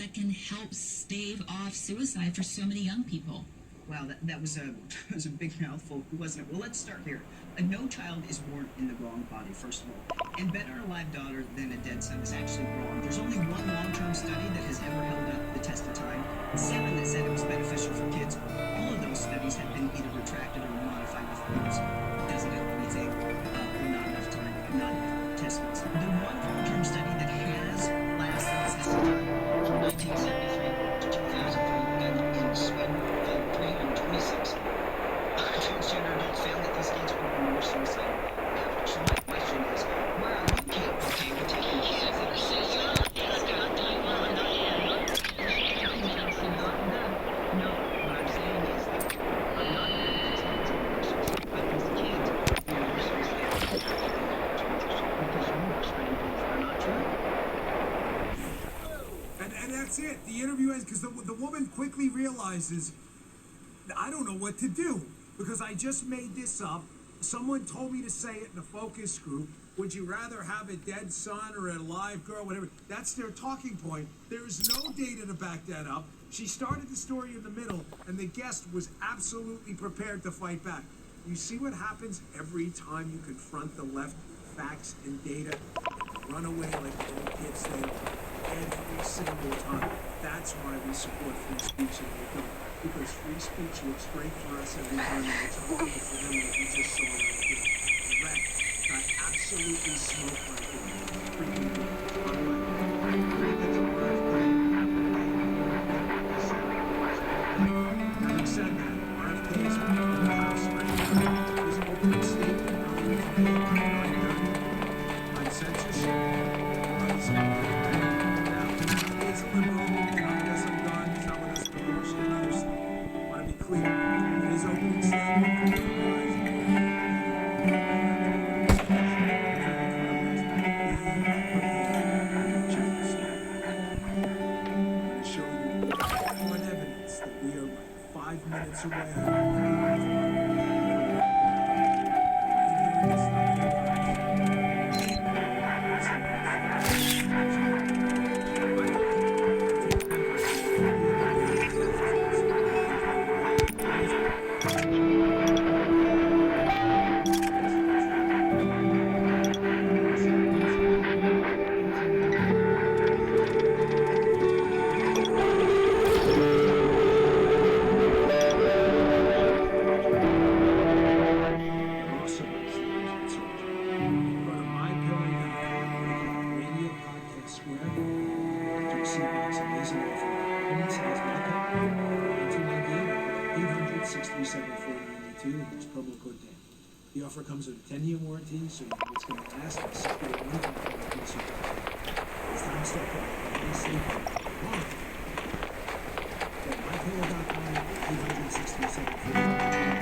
that can help stave off suicide for so many young people. Wow, that was a was a big mouthful, wasn't it? Well, let's start here. No child is born in the wrong body, first of all. And better a live daughter than a dead son is actually wrong. There's only one long-term study that has ever held up the test of time. 7 that said it was beneficial for kids. All of those studies have been either retracted or modified with rules. Doesn't help anything, or not enough time, not enough test results. The one long-term study that has lasted the test of time from 1973 to 2003 in Sweden, 326 transgender adults found that these kids were more suicidal. Now, so my question is, where are you kids okay with taking kids that are saying, no, what I'm saying is that I'm not going to these kids are more suicidal, but these kids are more suicidal because you're spreading things that are not true. And that's it. The interview ends because the woman quickly realizes, I don't know what to do because I just made this up. Someone told me to say it in a focus group. Would you rather have a dead son or a live girl, whatever? That's their talking point. There is no data to back that up. She started the story in the middle, and the guest was absolutely prepared to fight back. You see what happens every time you confront the left, facts and data? Run away like little kids do. Every single time. That's why we support free speech and we don't. Because free speech looks great for us every time, and it's horrible for them that we just saw right here. Wreck got absolutely smoked right here. Freaking having said that, RFK's in the House right now. His opening statement earlier today on censorship was now, he is a liberal, and I guess I'm done. He's not with us for abortion and others. I want to be clear. His opening statement to show you on evidence that we are like 5 minutes away. The offer comes with a 10-year warranty, so you know it's going to last. It's secure anything from the consumer. It's time to start putting any safety on. Go to mypillow.com, 867.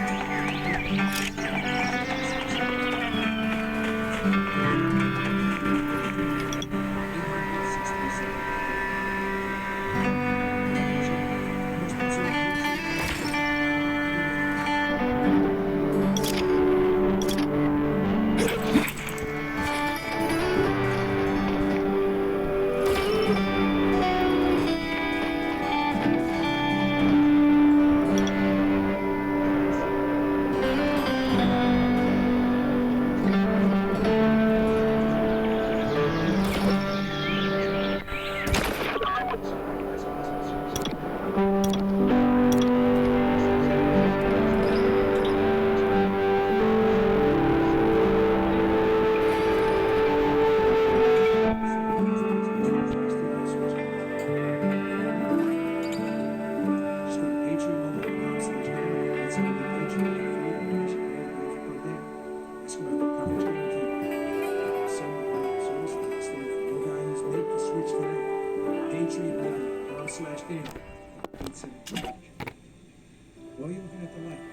Well, you're looking at the light.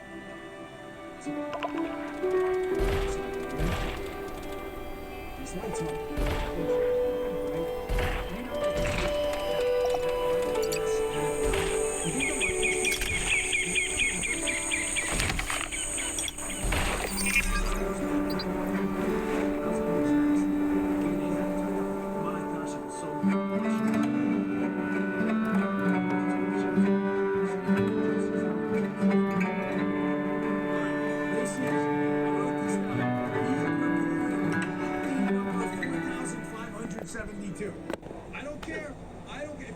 These lights on.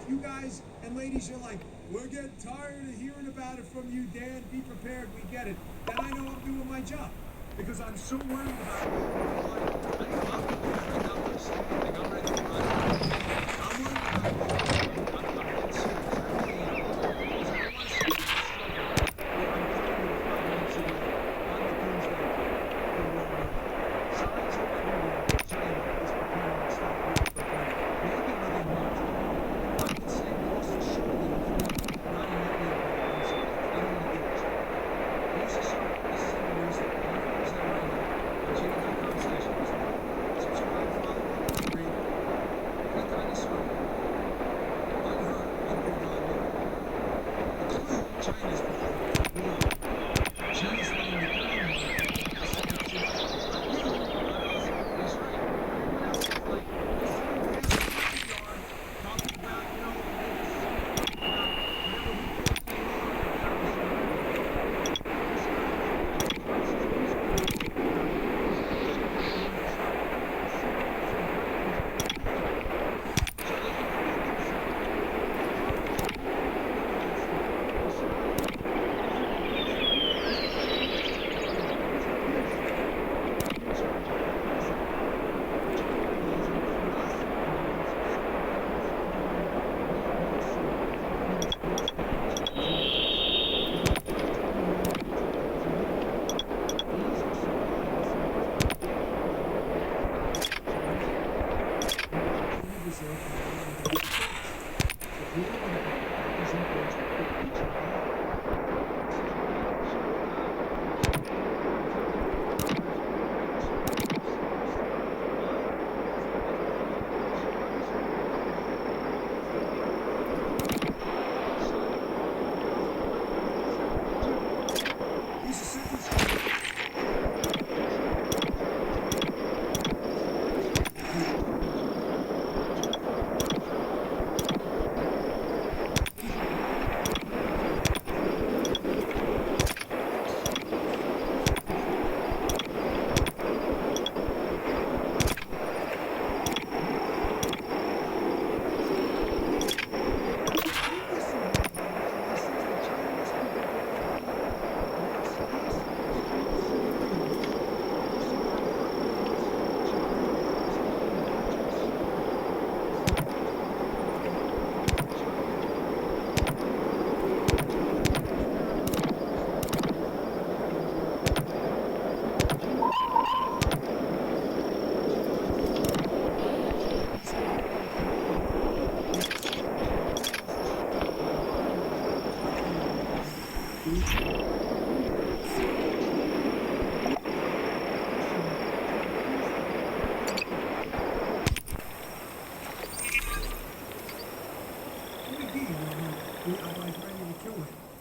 you guys and ladies are like, we're getting tired of hearing about it from you, Dan. Be prepared. We get it. Then I know I'm doing my job because I'm so worried about it. I'm prepared. I'm understanding. I'm ready to run. I'm worried about it. I'm dead serious. I really am. Because I don't want to see this struggle. I'm telling you 5 minutes ago on the doomsday the world. Signs are everywhere. China is preparing to stop war for good. Maybe within months. I've been saying most assuredly within not immediately. I'm sorry. I don't want to get this. Most assuredly, this is in the news. You can use that right now. JD.com/news. Subscribe, follow, read. Click on this one. Unheard, Undawn. The clue China's before war. China's letting the ground war. That's the country. That's right. Everyone else is like, talking about, you know,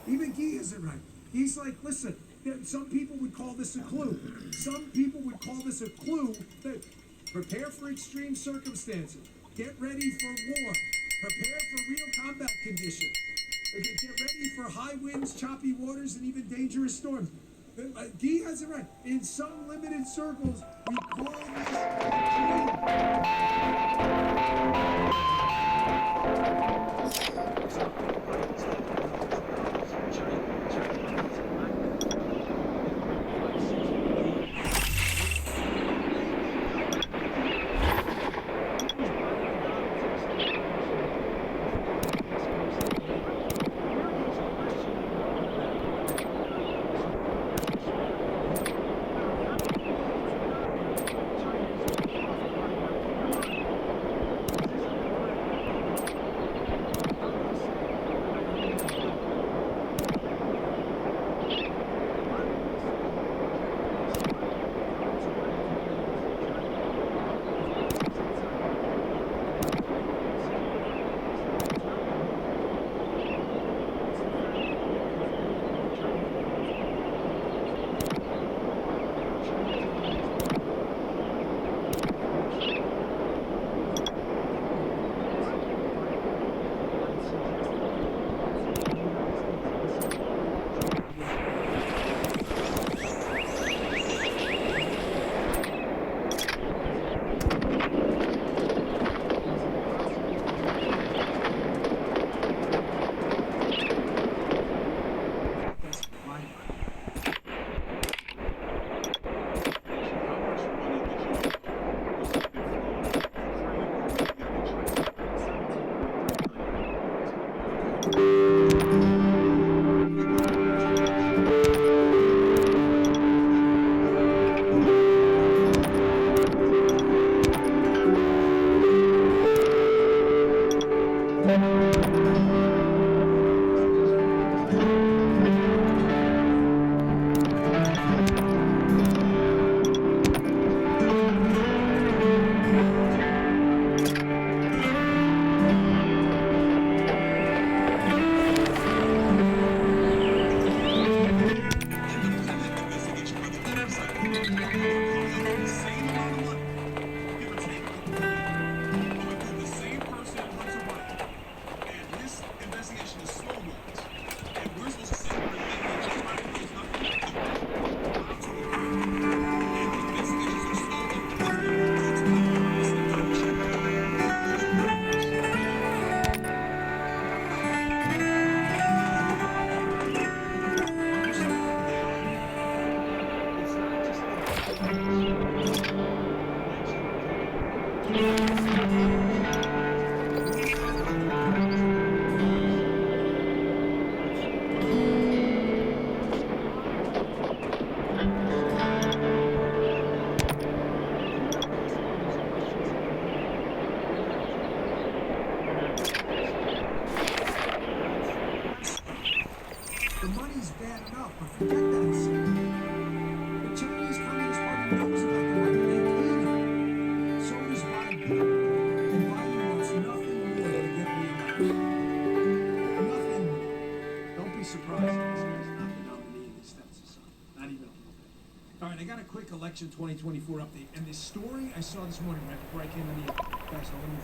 even Guy isn't right. He's like, listen, some people would call this a clue. Some people would call this a clue that prepare for extreme circumstances. Get ready for war. Prepare for real combat conditions. Get ready for high winds, choppy waters, and even dangerous storms. Guy has it right. In some limited circles, we call this All right, I got a quick election 2024 update, and this story I saw this morning right before I came in the guys, let me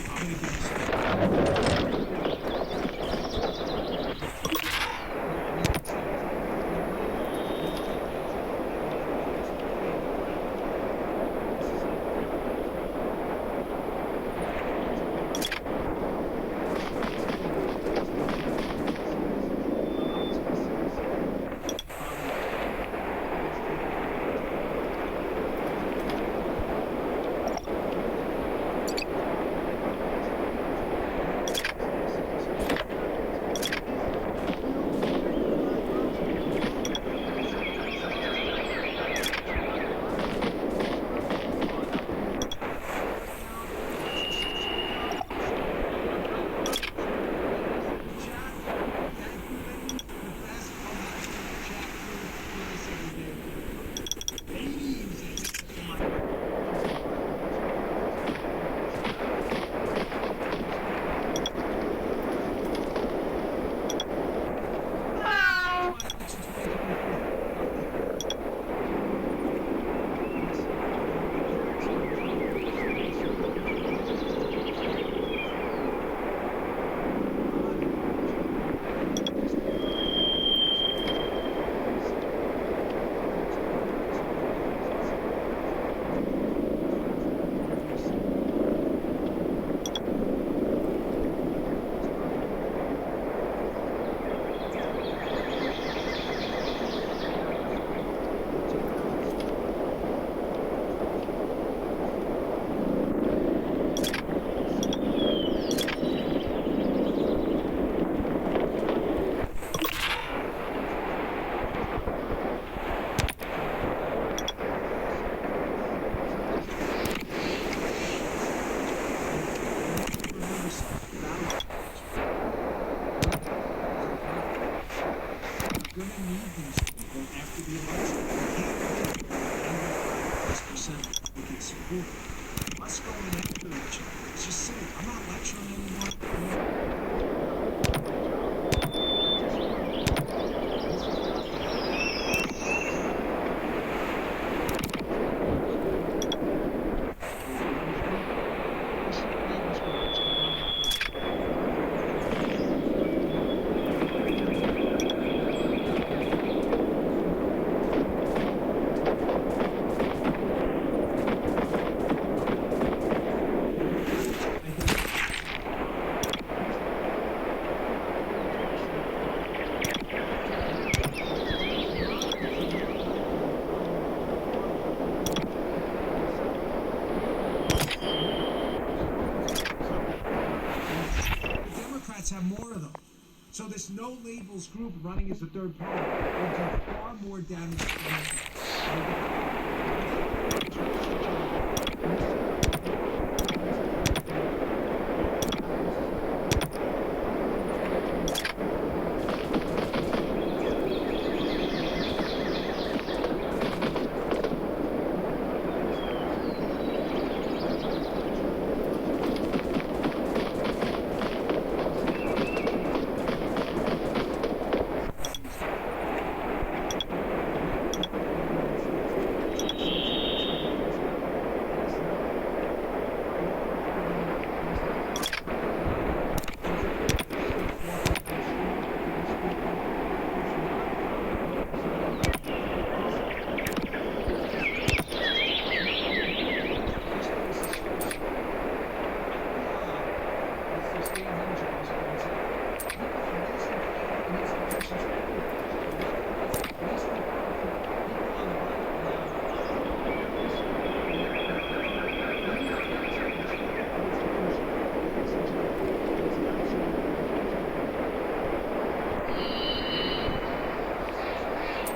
I'm gonna give you some. Gonna need these people after the election. We can't get 95%. We can support us going after each other. It's just silly. I'm not lecturing anyone. Have more of them. So this no labels group running as a third party will do far more damage to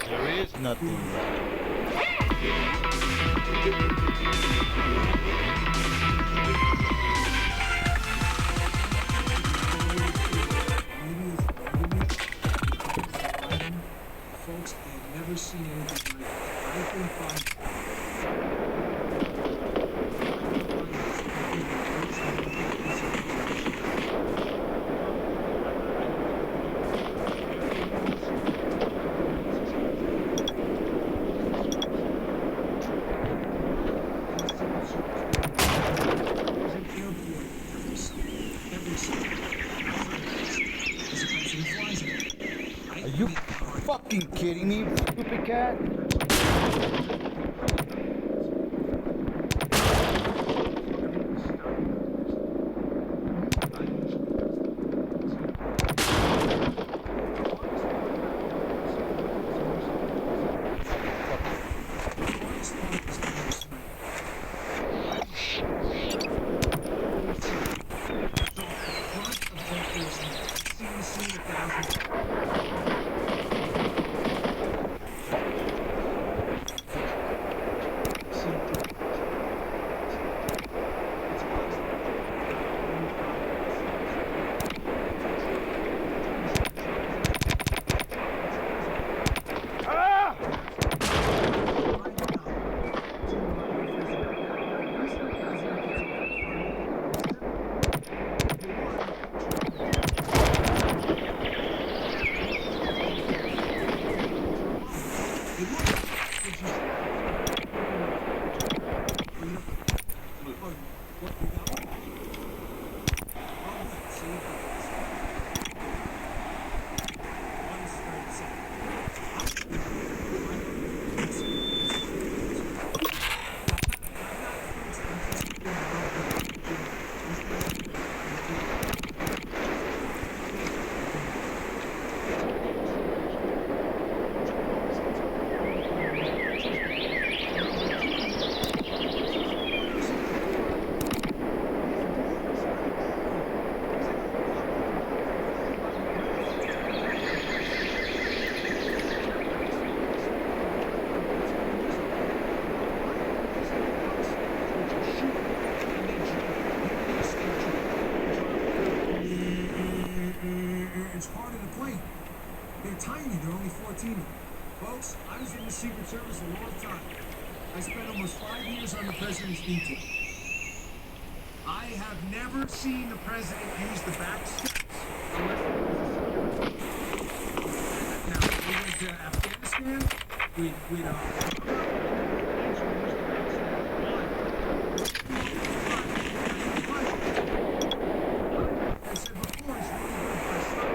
There is nothing right. Folks, I've never seen anything like it. I've been fine. You fucking kidding me, stupid cat? It's harder to play. They're tiny. They're only 14. Folks, I was in the Secret Service a long time. I spent almost 5 years on the president's detail. I have never seen the president use the back steps unless it was a secret. Now, we went to Afghanistan. I said before, it's really good for a son.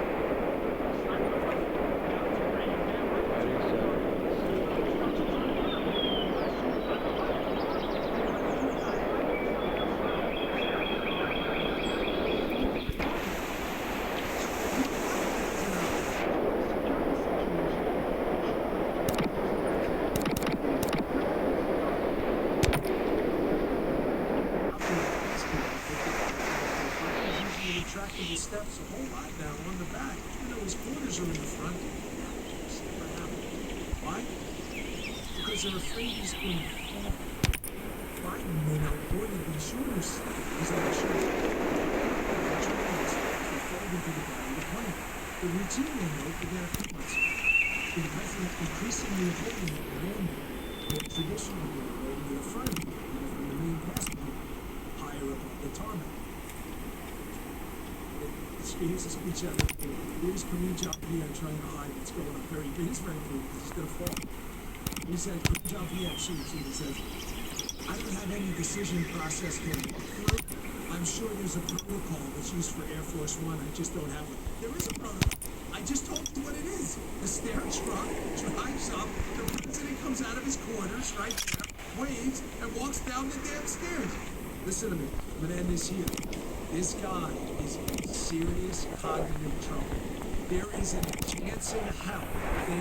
Tracking the steps a whole lot now on the back. Even though his quarters are in the front. It's never happened. Why? Because they're afraid he's going to fall. Biden, ordered these shooters. He's like a shooter. They're trying to fall into the back of the plane. The routine they note began a few months ago. The president increasingly holding it around the traditional way near the front of the from the main passenger, higher up on the tarmac. Here's a speech out of here's Kareem Javier trying to hide what's going on. He's very cool because he's going to fall. He said, Kareem Javier shoots and he says, I don't have any decision process to walk through. I'm sure there's a protocol that's used for Air Force One. I just don't have one. There is a protocol. I just told you what it is. The stair truck drives up, the president comes out of his quarters right there, waves, and walks down the damn stairs. Listen to me. I'm going to end this here. This guy is in serious cognitive trouble. There isn't a chance in hell they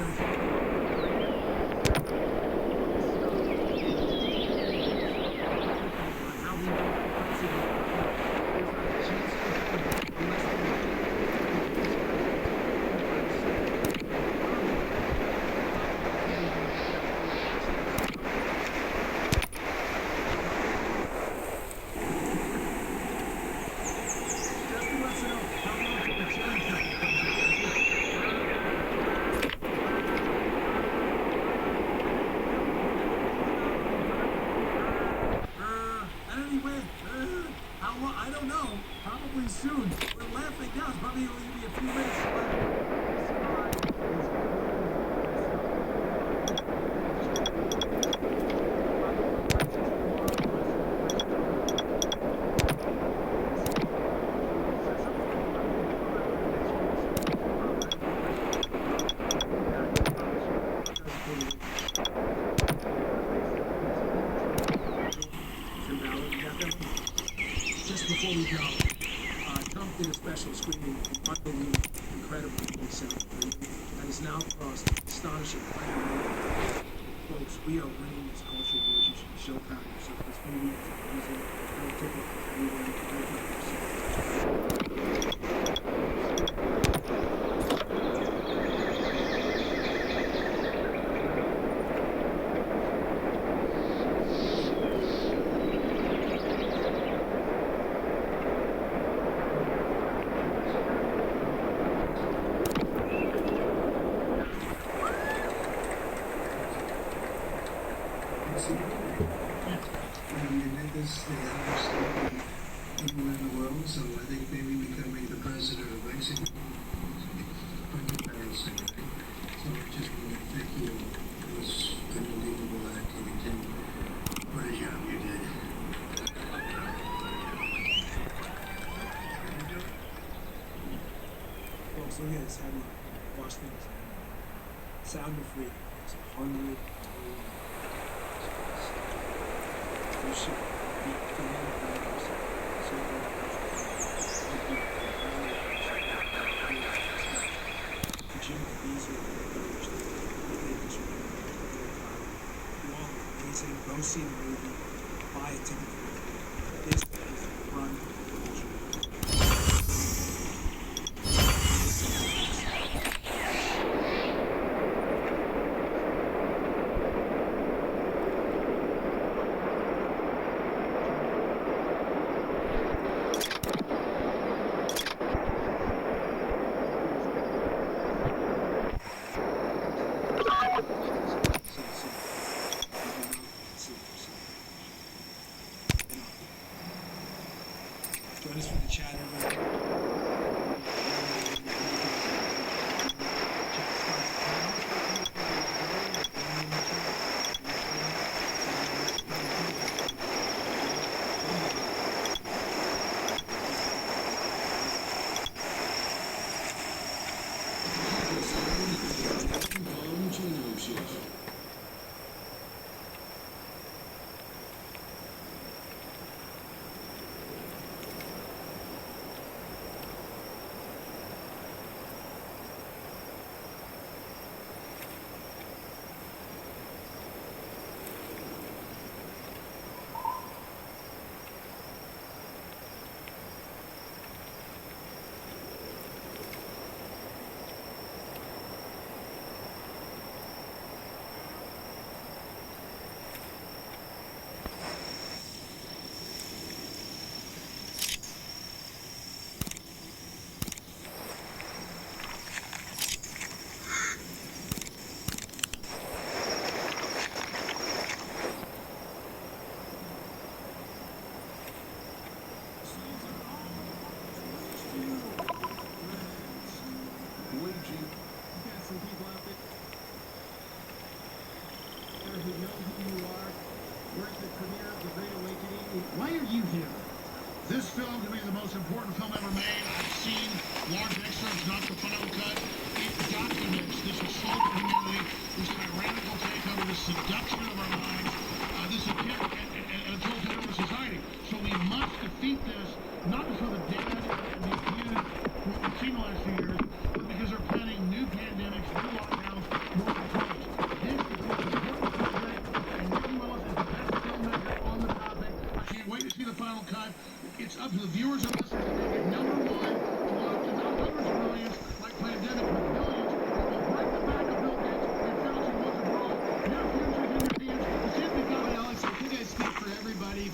commercial screening of unbelievable, incredible sound that has now crossed astonishing 100 million. Folks, we are winning this culture wars. You should be so proud of yourself. This movie is amazing. Don't take it anywhere. Don't take it yourself. They understand people in the world, so I think maybe we can make the president of Mexico. Embarrassing, right? So I just want to thank you. It was unbelievable acting, Tim. What a job you did. Folks, look at this headline. Watch things. Sound of Freedom. It's 100 million. You should be feeling that. So Jim Beasley, amazing. Go see the movie. Buy a ticket. This is run culture. Join us for the chat, everyone. Why are you here? This film to me is the most important film ever made. I've seen large excerpts, not the final cut. It documents this assault on humanity, this tyrannical takeover, this seduction of our minds, this attempt at a totalitarian society. So we must defeat this, not just for the dead and the abused who we've seen the last few years, but because they're planning new pandemics, new lockdowns, more controls. This is the most important project, and Ricky Willis is the best filmmaker on the topic. I can't wait to see the final cut. It's up to the viewers and listeners to make it number one, to launch to not hundreds of millions like pandemic, but billions. It will break the back of Bill Gates and Fauci once and for all. Your future's in your hands. The Simply Comedy Alex, I think I speak for everybody.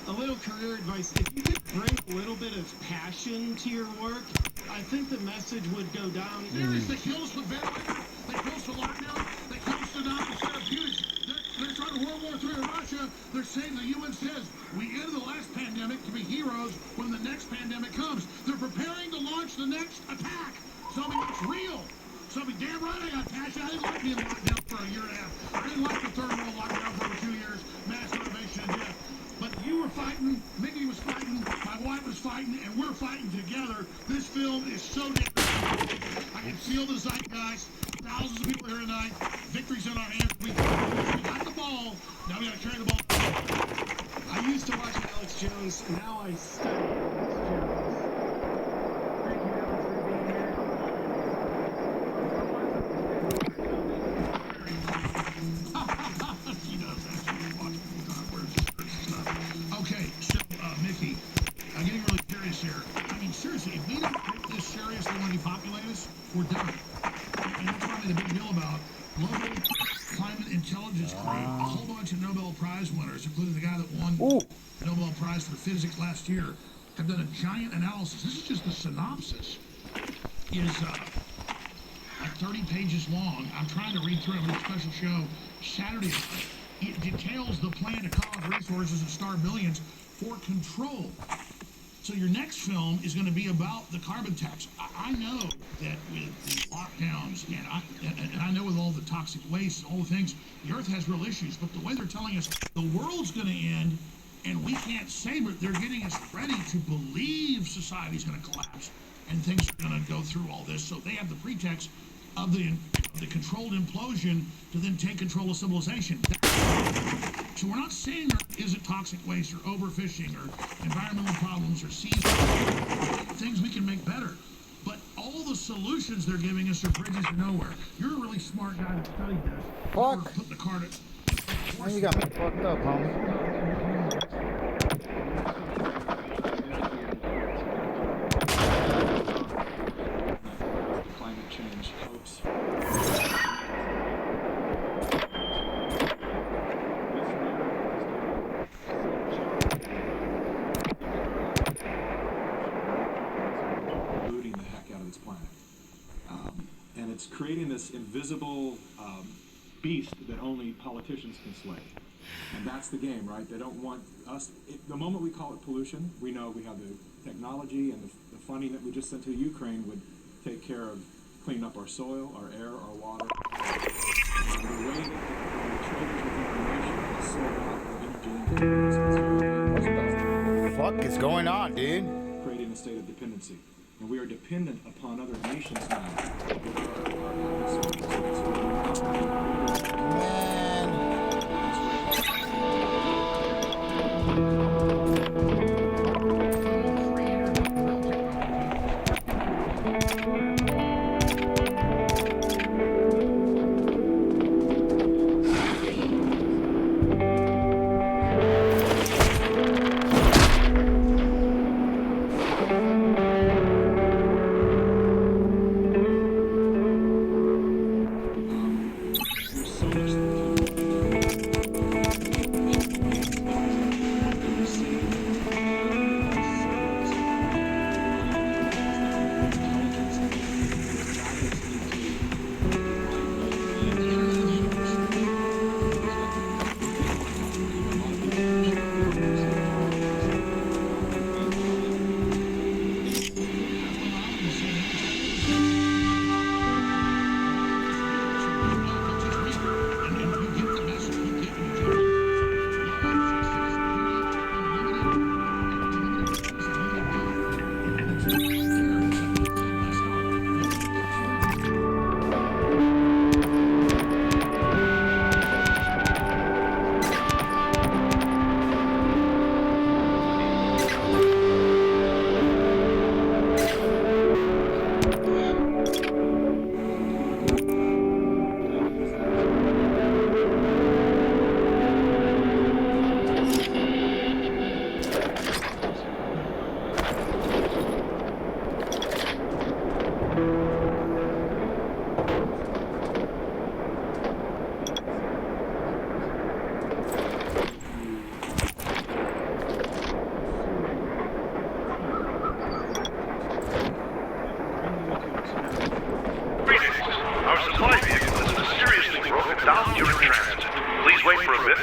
A little career advice. If you could bring a little bit of passion to your work, I think the message would go down. Seriously, they kill us with ventilators. They kill us with lockdown. They kill us with therapeutics. They're starting World War III in Russia. They're saying the UN says we ended the last pandemic to be heroes when the next pandemic comes. They're preparing to launch the next attack. Something that's real. Something damn right I got passion. I didn't like being locked down for a year and a half. I didn't like the third world lockdown for over 2 years. Mass starvation and death. But you were fighting, Mickey was fighting, my wife was fighting, and we're fighting together. This film is so damn good. I can feel the zeitgeist. Thousands of people here tonight. Victory's in our hands. We got the ball. Now we got to carry the ball. I used to watch Alex Jones, now I study Alex Jones. going to depopulate us, we're done. And that's why I made a big deal about global climate intelligence crew. A whole bunch of Nobel Prize winners, including the guy that won the Nobel Prize for physics last year, have done a giant analysis. This is just the synopsis. Is like 30 pages long. I'm trying to read through it. I'm doing a special show Saturday night. It details the plan to cut off resources and starve millions for control. So your next film is going to be about the carbon tax. I know that with the lockdowns and I know with all the toxic waste and all the things, the Earth has real issues. But the way they're telling us the world's going to end and we can't save it, they're getting us ready to believe society's going to collapse and things are going to go through all this. So they have the pretext of the controlled implosion to then take control of civilization. So we're not saying there isn't toxic waste or overfishing or environmental problems or seas, things we can make better. But all the solutions they're giving us are bridges to nowhere. You're a really smart guy that studied this. Fuck. Put the card at... Man, you got me fucked up, homie. Climate change hoax. Polluting the heck out of this planet. And it's creating this invisible beast that only politicians can slay. And that's the game, right? They don't want us... the moment we call it pollution, we know we have the technology and the funding that we just sent to Ukraine would take care of cleaning up our soil, our air, our water. And the way that the traders with information is sold out of energy. What the fuck is going on, dude? Creating a state of dependency. And we are dependent upon other nations now. With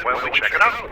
While we check it out.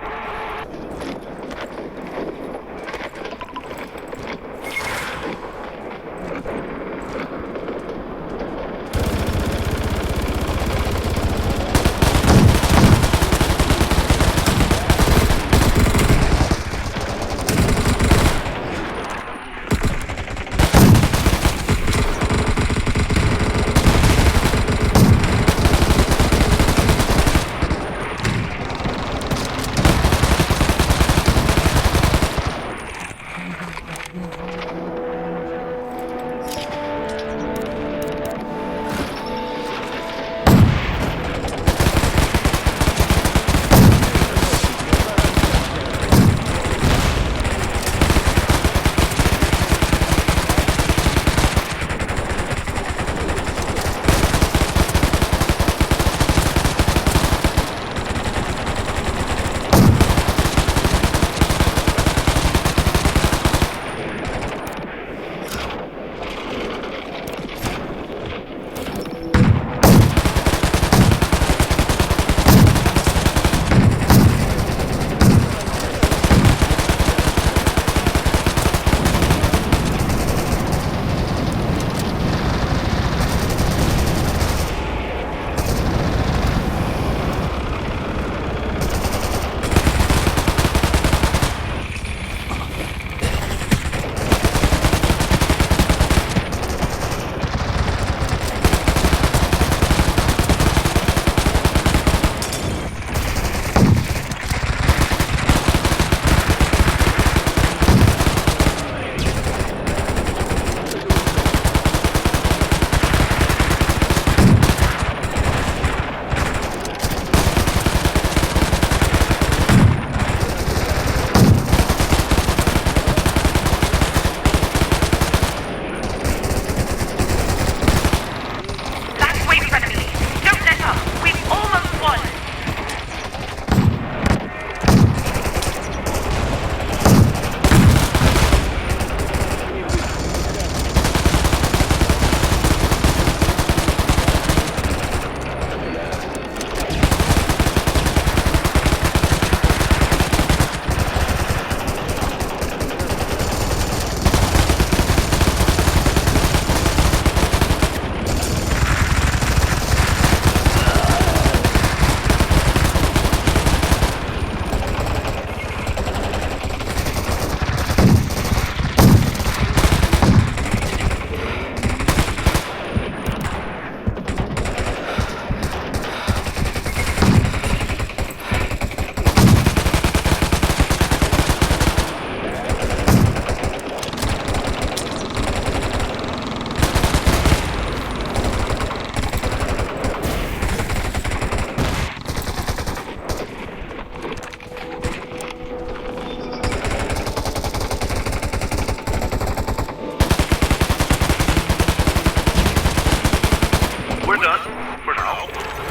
we're done. For now.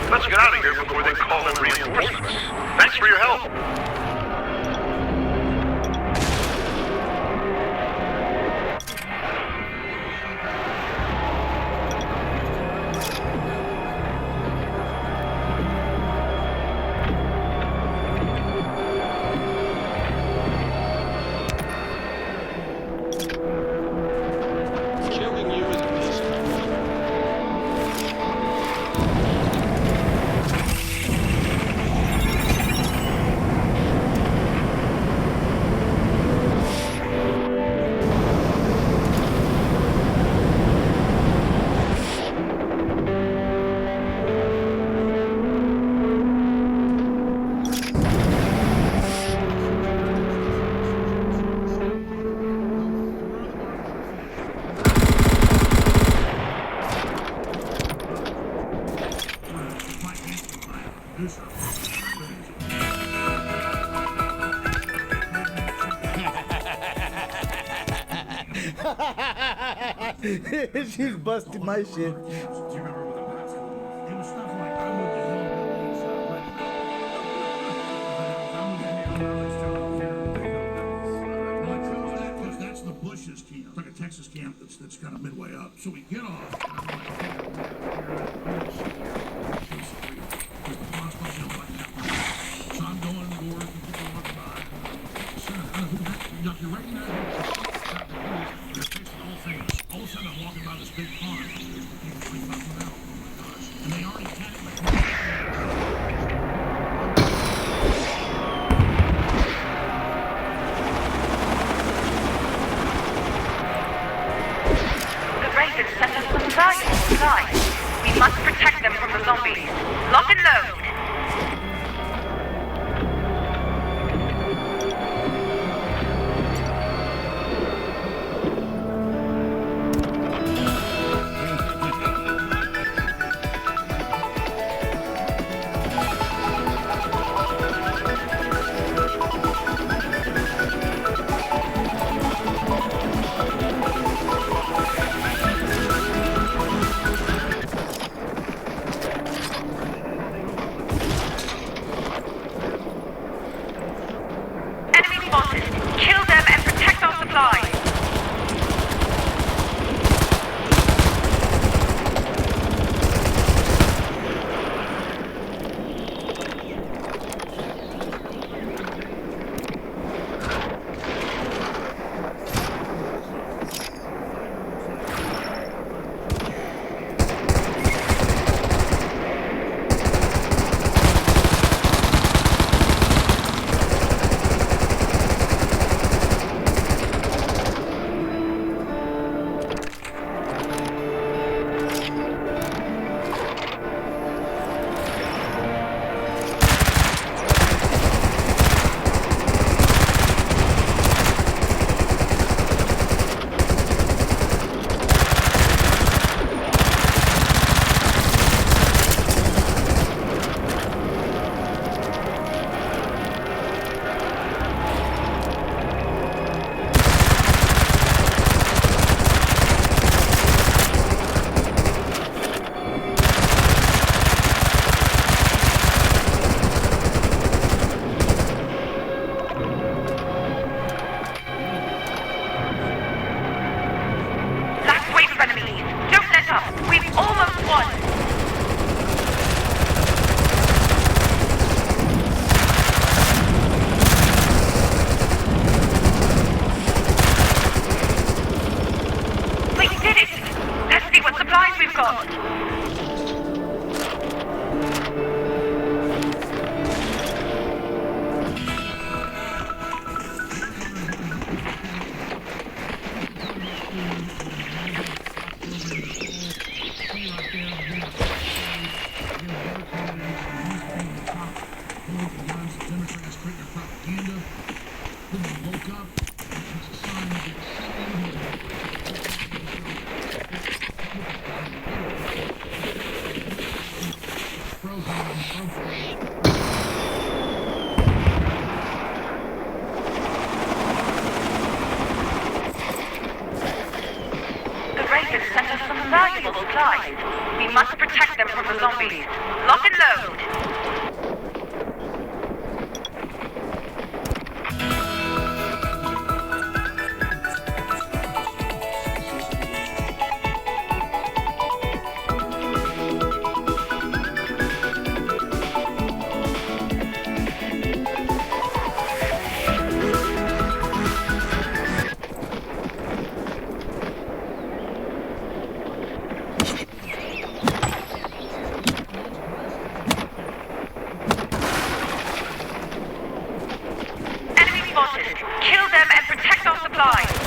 Let's get out of here before they call in reinforcements. Thanks for your help. Killing you is a She's busting my shit. That's the Bush's camp. It's like a Texas camp that's kind of midway up. So we get off. So I'm going indoors and people are walking by. You recognize all of a sudden I'm walking by this big pond. Oh my gosh. And they already had it The Raiders sent us some valuable supplies. We must protect them from the zombies. Lock and load. Enemy spotted. Kill them and protect our supplies. Last wave of enemies. Don't let up. We've almost won. We did it. Let's see what supplies we've got. The has sent us some valuable supplies. We must protect them from the zombies. Lock and load. Kill them and protect our supplies.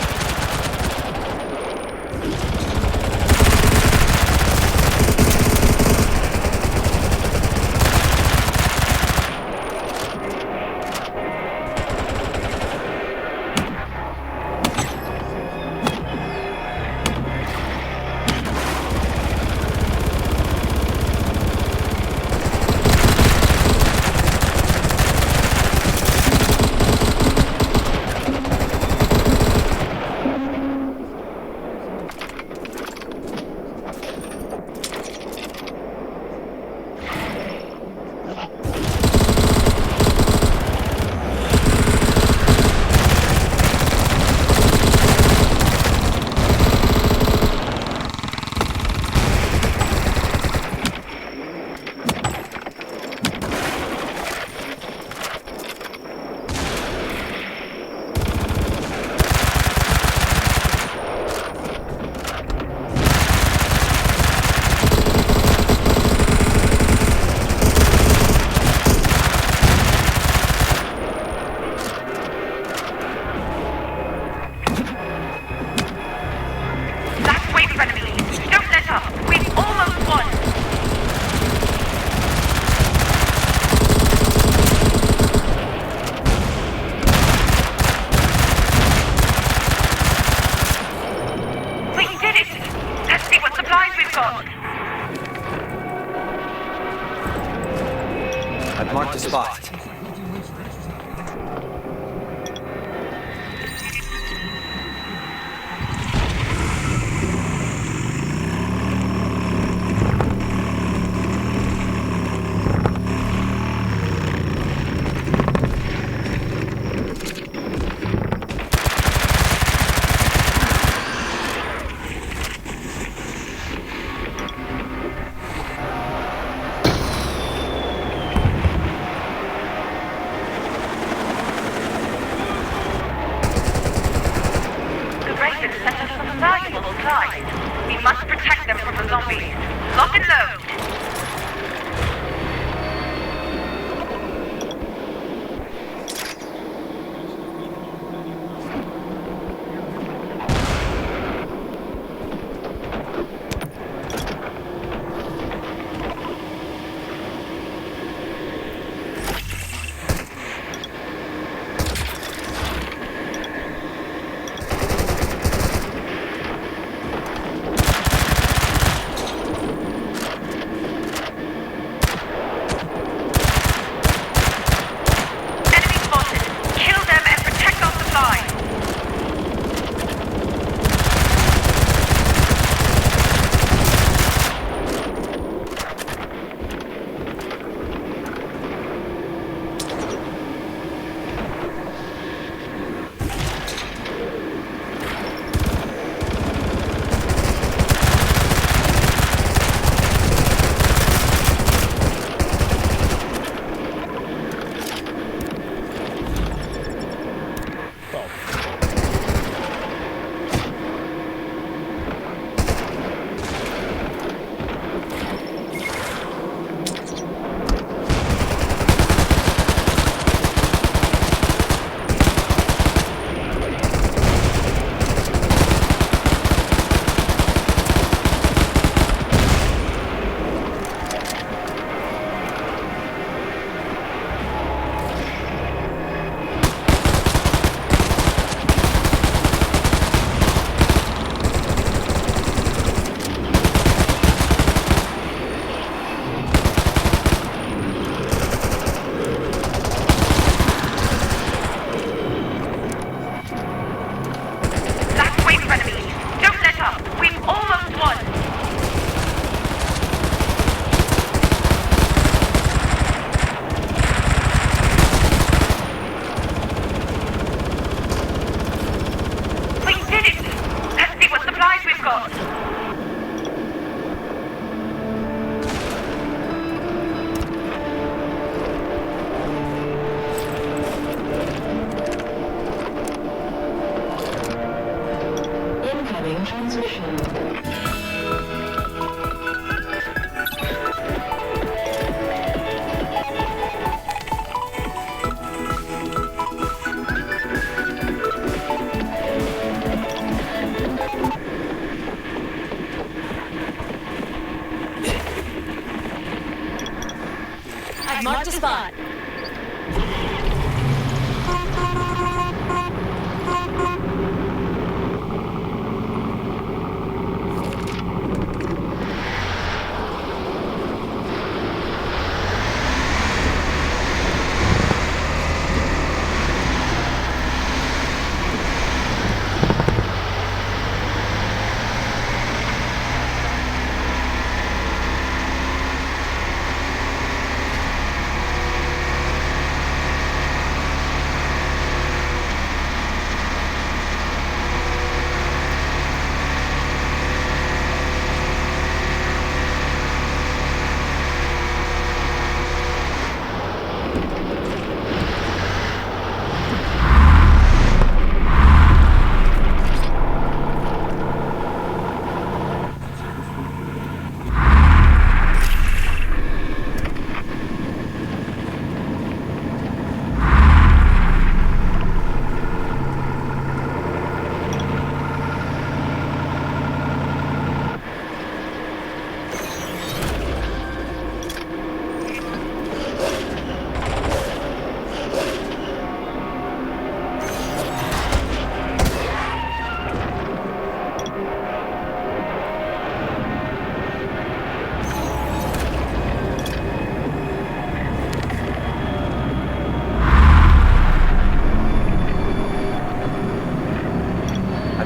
I've marked the spot. We must protect them from the zombies. Lock and load. marked a spot.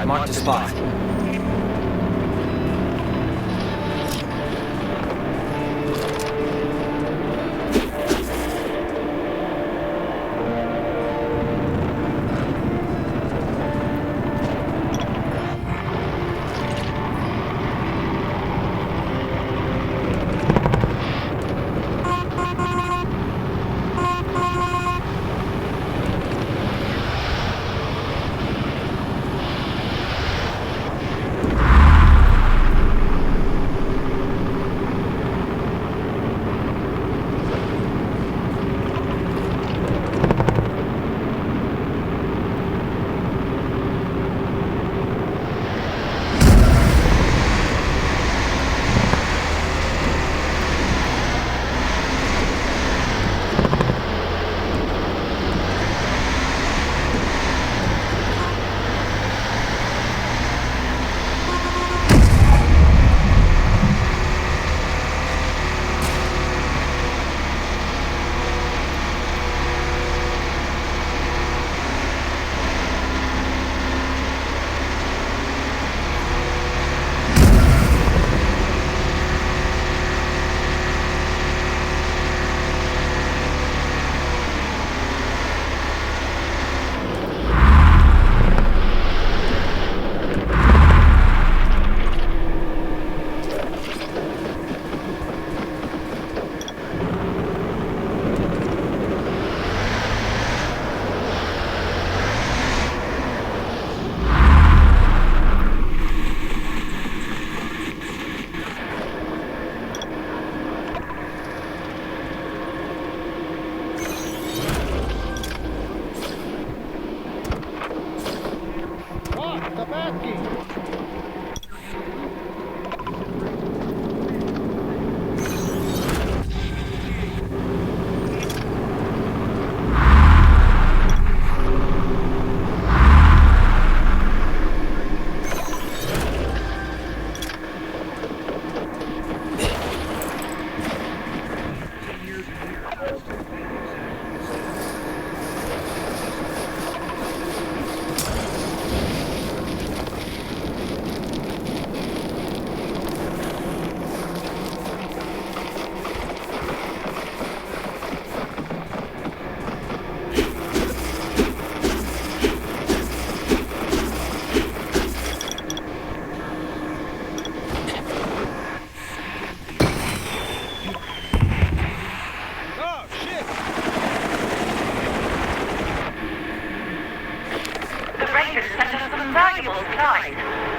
Marked a spot.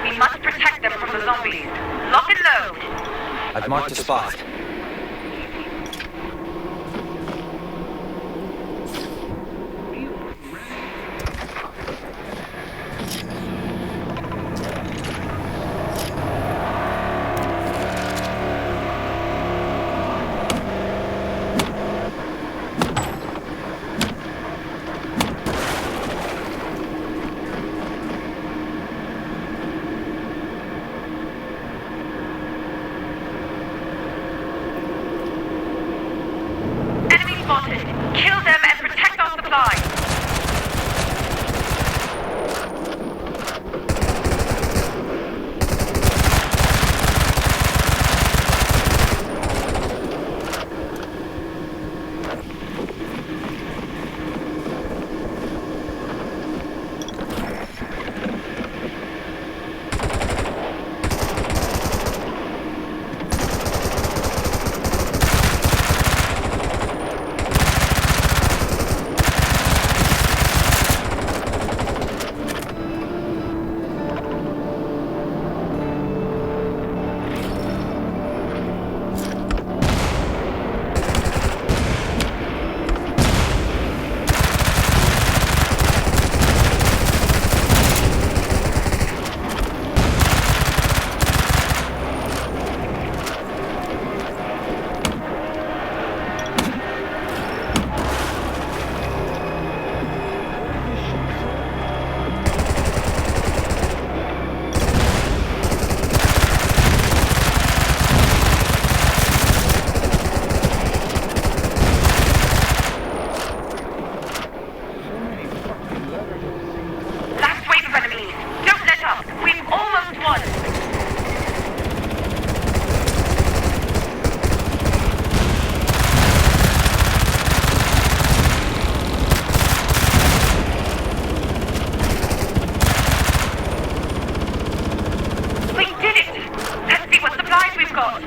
We must protect them from the zombies. Lock and load. I've marked a spot. we've got.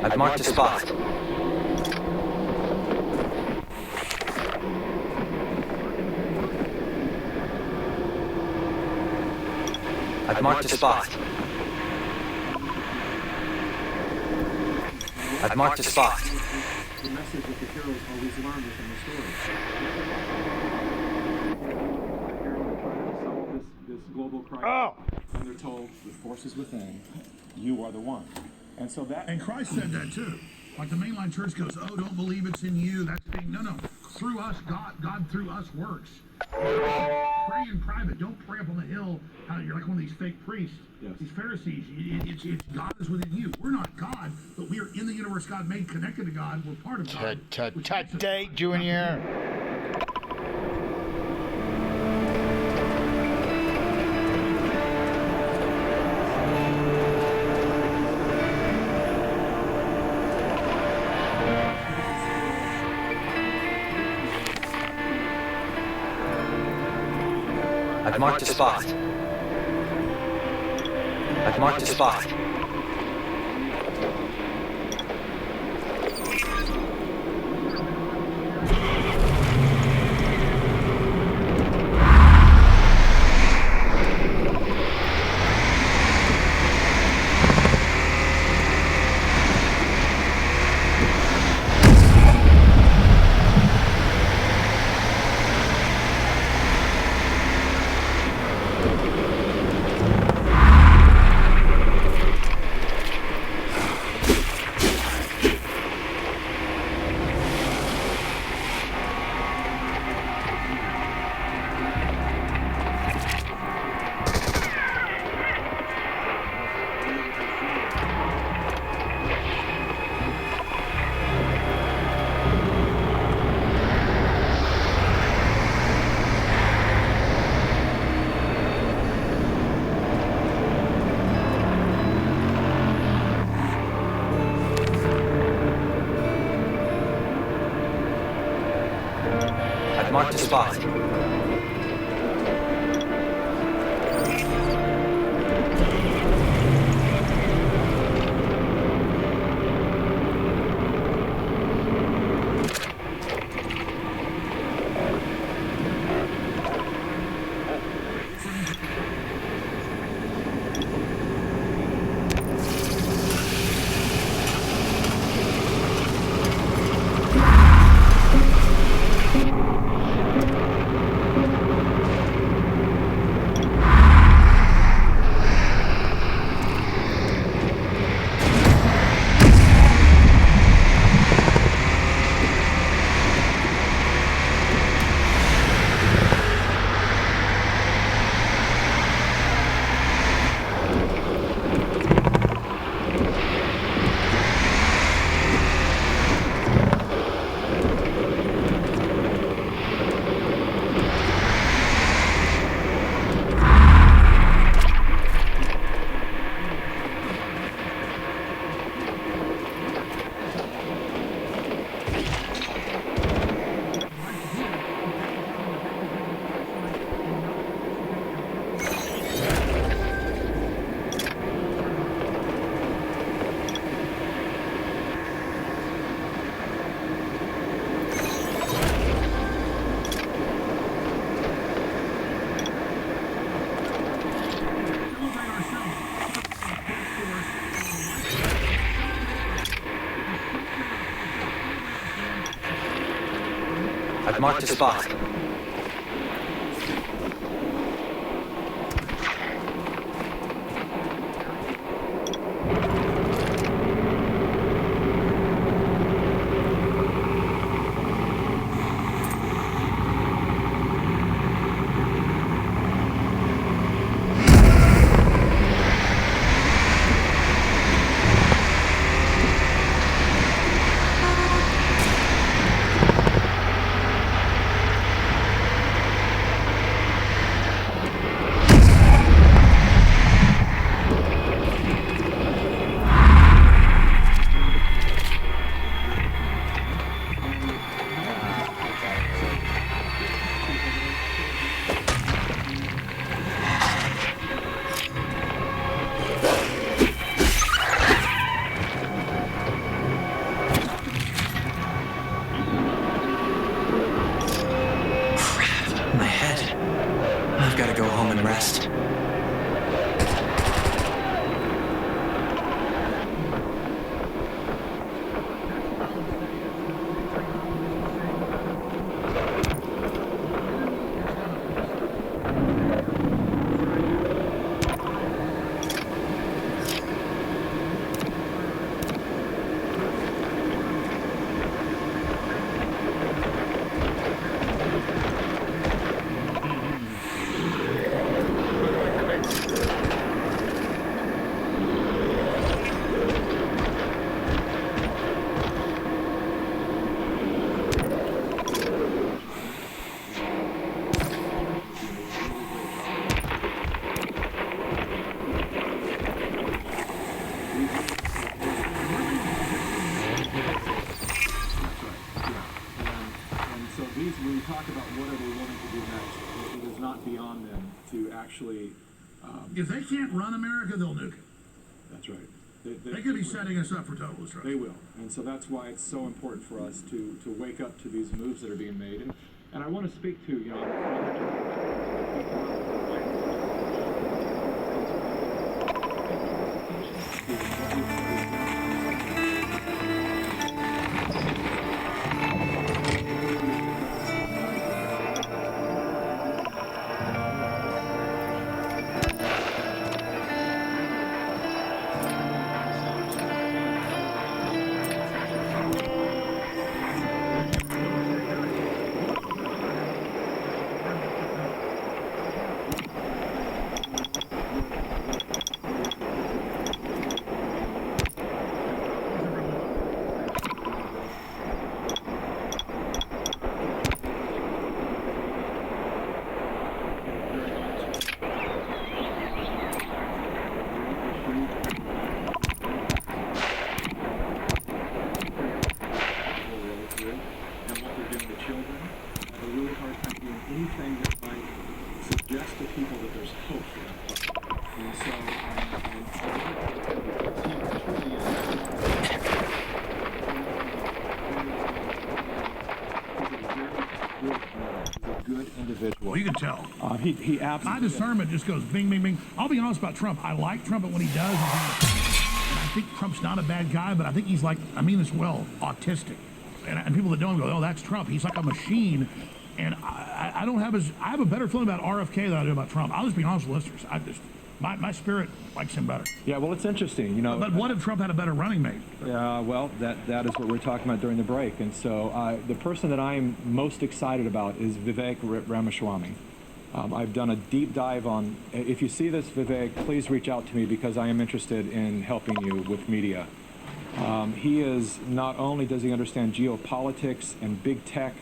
I've marked a spot. I've marked a spot. I've marked a spot. The message that the heroes always learn within the story. Solve this global crisis, and they're told the forces within, you are the one. And so that, And Christ said that too. Like the mainline church goes, oh, don't believe it's in you. That's being, no. Through us, God through us works. Pray in private. Don't pray up on the hill. How you're like one of these fake priests. Yes. These Pharisees. It's God is within you. We're not God, but we are in the universe God made, connected to God. We're part of God. Date, Junior. I've marked a spot. I've marked a spot. I've marked a spot. I've marked a spot. My head. I've got to go home and rest. When you talk about what are they willing to do next, it is not beyond them to actually. If they can't run America, they'll nuke it. That's right. They could be setting us up for total destruction. They will, and so that's why it's so important for us to wake up to these moves that are being made. And I want to speak to a really hard time doing anything that might suggest to people that there's hope for that party. And so, he's a good individual. Well, you can tell. He absolutely. My discernment just goes bing, bing, bing. I'll be honest about Trump. I like Trump, but when he does, and I think Trump's not a bad guy, but I think he's like, I mean this well, autistic. And people that don't go, oh, that's Trump. He's like a machine. And I don't have I have a better feeling about RFK than I do about Trump. I'll just be honest with listeners. My spirit likes him better. Yeah, well, it's interesting, you know. But what if Trump had a better running mate? Well, that is what we're talking about during the break. And so the person that I'm most excited about is Vivek Ramaswamy. I've done a deep dive on, if you see this, Vivek, please reach out to me because I am interested in helping you with media. He is, not only does he understand geopolitics and big tech,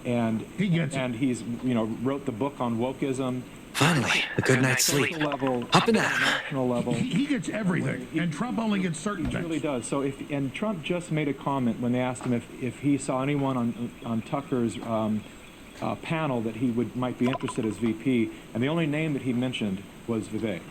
and he gets and he's, wrote the book on wokeism. Finally, a good night's sleep. Level, Up and out. national level. He gets everything, and Trump only gets certain things. He really does. So and Trump just made a comment when they asked him if he saw anyone on Tucker's panel that he might be interested as VP, and the only name that he mentioned was Vivek.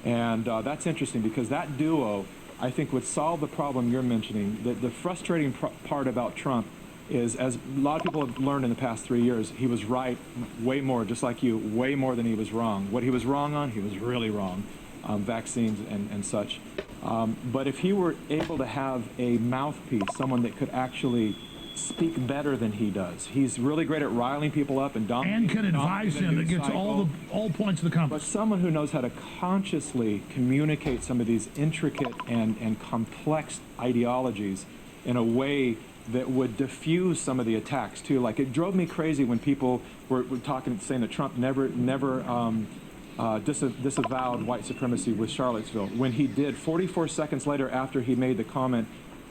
And that's interesting because that duo, I think, would solve the problem you're mentioning. The frustrating part about Trump is, as a lot of people have learned in the past 3 years, he was right way more, just like you, way more than he was wrong. What he was wrong on, he was really wrong. Vaccines and such. But if he were able to have a mouthpiece, someone that could actually speak better than he does. He's really great at riling people up and dominating. And can advise him that gets all points of the compass. But someone who knows how to consciously communicate some of these intricate and complex ideologies in a way that would diffuse some of the attacks too. Like, it drove me crazy when people were saying that Trump never disavowed white supremacy with Charlottesville. When he did, 44 seconds later after he made the comment,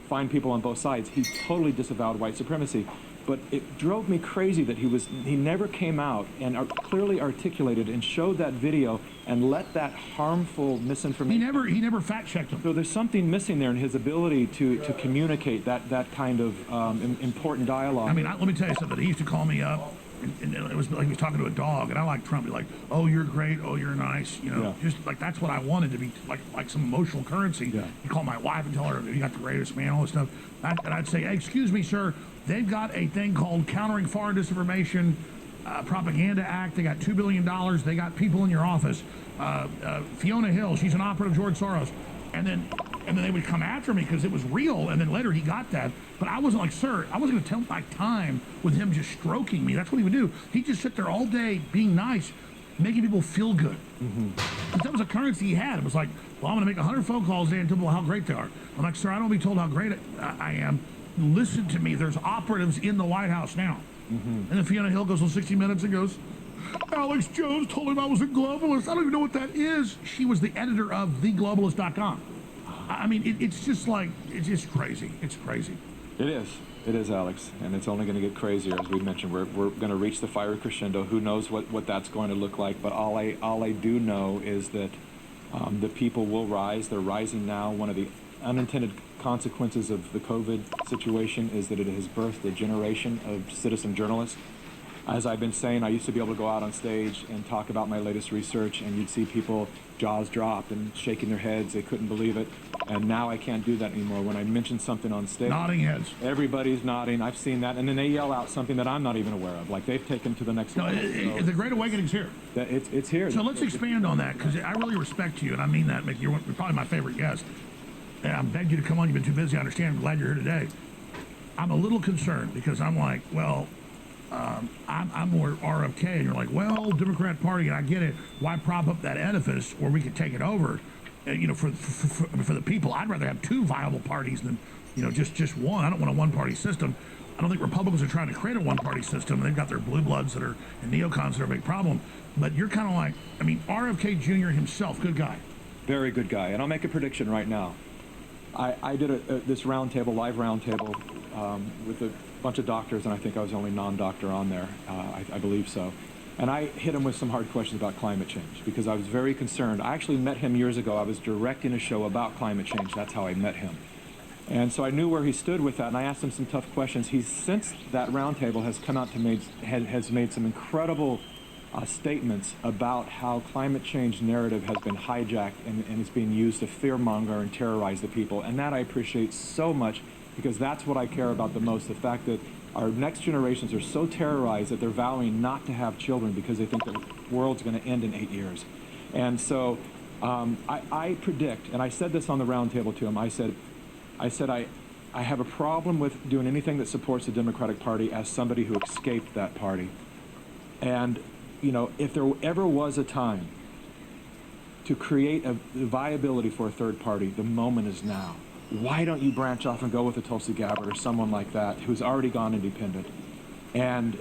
find people on both sides, he totally disavowed white supremacy. But it drove me crazy that he never came out and clearly articulated and showed that video and let that harmful misinformation. He never fact checked him. So there's something missing there in his ability to communicate that kind of important dialogue. I mean, let me tell you something. He used to call me up, and it was like he was talking to a dog, and I like Trump. He's like, "Oh, you're great. Oh, you're nice." Just like that's what I wanted to be, like some emotional currency. Yeah. You call my wife and tell her you got the greatest man, all this stuff, and I'd say, "Hey, excuse me, sir. They've got a thing called Countering Foreign Disinformation Propaganda Act. They got $2 billion. They got people in your office. Fiona Hill, she's an operative of George Soros." And then they would come after me because it was real. And then later he got that. But I wasn't like, sir, I wasn't going to tell my time with him just stroking me. That's what he would do. He'd just sit there all day being nice, making people feel good. But that was a currency he had. It was like, well, I'm going to make 100 phone calls today and tell people how great they are. I'm like, sir, I don't want to be told how great I am. Listen to me. There's operatives in the White House now. And then Fiona Hill goes on 60 Minutes and goes, Alex Jones told him I was a globalist. I don't even know what that is. She was the editor of theglobalist.com. I mean, it's just like, it's just crazy. It's crazy. It is, Alex, and it's only going to get crazier. As we mentioned, we're going to reach the fiery crescendo. Who knows what that's going to look like? But all I do know is that the people will rise. They're rising now. One of the unintended consequences of the COVID situation is that it has birthed a generation of citizen journalists. As I've been saying, I used to be able to go out on stage and talk about my latest research, and you'd see people jaws drop and shaking their heads. They couldn't believe it. And now I can't do that anymore. When I mention something on stage, nodding heads. Everybody's nodding. I've seen that. And then they yell out something that I'm not even aware of. Like they've taken to the next level. The Great Awakening's here. It's here. So let's expand on that, because I really respect you, and I mean that, Mickey. You're probably my favorite guest. And I begged you to come on. You've been too busy. I understand. I'm glad you're here today. I'm a little concerned because I'm like, well, I'm more RFK, and you're like, well, Democrat Party, and I get it. Why prop up that edifice where we could take it over? For the people, I'd rather have two viable parties than, just one. I don't want a one-party system. I don't think Republicans are trying to create a one-party system. They've got their blue bloods and neocons that are a big problem. But you're kind of like, RFK Jr. himself, good guy. Very good guy. And I'll make a prediction right now. I did this live roundtable with a bunch of doctors, and I think I was the only non-doctor on there. I believe so. And I hit him with some hard questions about climate change because I was very concerned. I actually met him years ago. I was directing a show about climate change. That's how I met him. And so I knew where he stood with that, and I asked him some tough questions. He's, since that roundtable, has come out to has made some incredible statements about how climate change narrative has been hijacked and is being used to fearmonger and terrorize the people. And that I appreciate so much, because that's what I care about the most, the fact that our next generations are so terrorized that they're vowing not to have children because they think the world's going to end in 8 years. And so I predict, and I said this on the roundtable to him, I said I have a problem with doing anything that supports the Democratic Party as somebody who escaped that party. And, you know, if there ever was a time to create a viability for a third party, the moment is now. Why don't you branch off and go with a Tulsi Gabbard or someone like that who's already gone independent? And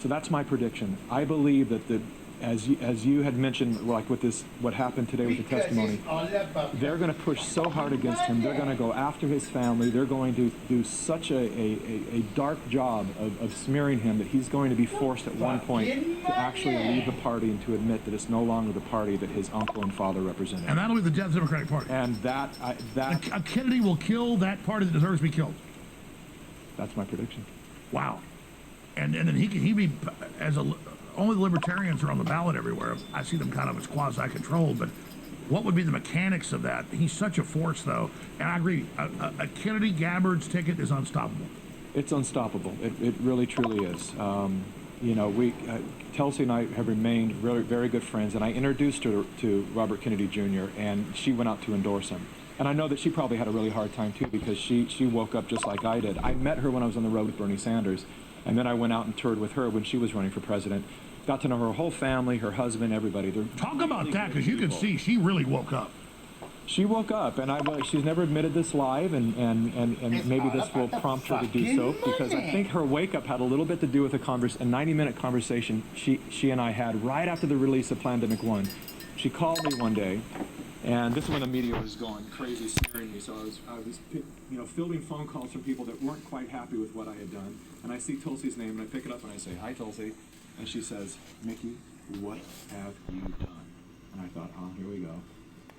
so that's my prediction. I believe that as you had mentioned, like with this, what happened today with the testimony, they're going to push so hard against him. They're going to go after his family. They're going to do such a dark job of smearing him that he's going to be forced at one point to actually leave the party and to admit that it's no longer the party that his uncle and father represented. And that'll be the death of the Democratic Party. And that a Kennedy will kill that party that deserves to be killed. That's my prediction. Wow. And then he be as a. Only the libertarians are on the ballot everywhere. I see them kind of as quasi-controlled, but what would be the mechanics of that? He's such a force, though, and I agree. A Kennedy Gabbard's ticket is unstoppable. It's unstoppable. It really, truly is. You know, Tulsi and I have remained very, very good friends, and I introduced her to Robert Kennedy Jr., and she went out to endorse him. And I know that she probably had a really hard time, too, because she woke up just like I did. I met her when I was on the road with Bernie Sanders, and then I went out and toured with her when she was running for president. Got to know her whole family, her husband, everybody. Talk about that, because you can see she really woke up. She woke up, and she's never admitted this live, and maybe this will prompt her to do so, because I think her wake-up had a little bit to do with a 90-minute conversation she and I had right after the release of Pandemic 1. She called me one day, and this is when the media was going crazy, smearing me, so I was fielding phone calls from people that weren't quite happy with what I had done, and I see Tulsi's name, and I pick it up, and I say, "Hi, Tulsi." And she says, "Mickey, what have you done?" And I thought, oh, here we go.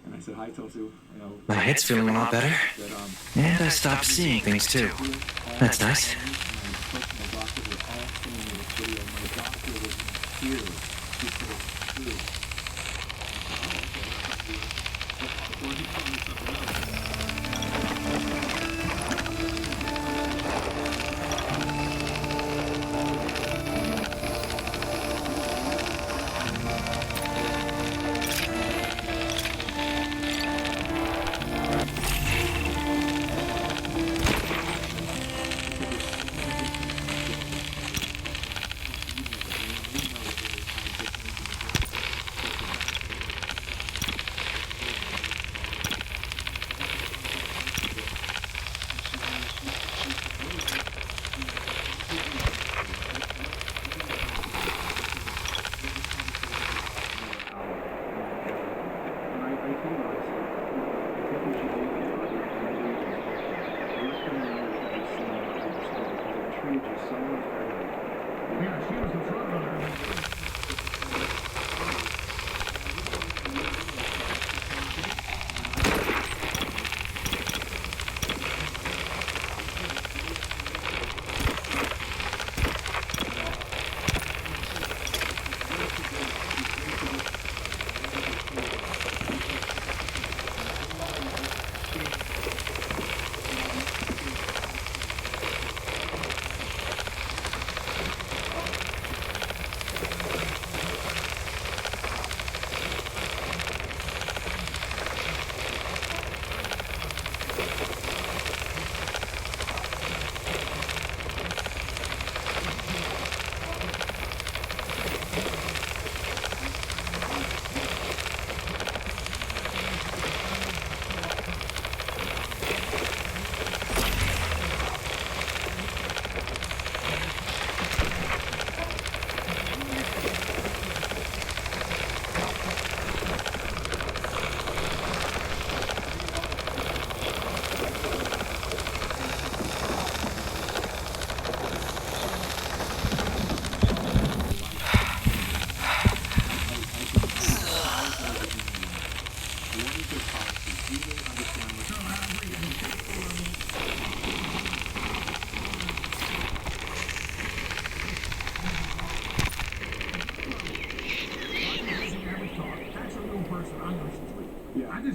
And I said, "Hi, Tulsi." My head's feeling a lot better. And I stopped seeing things, too. That's nice.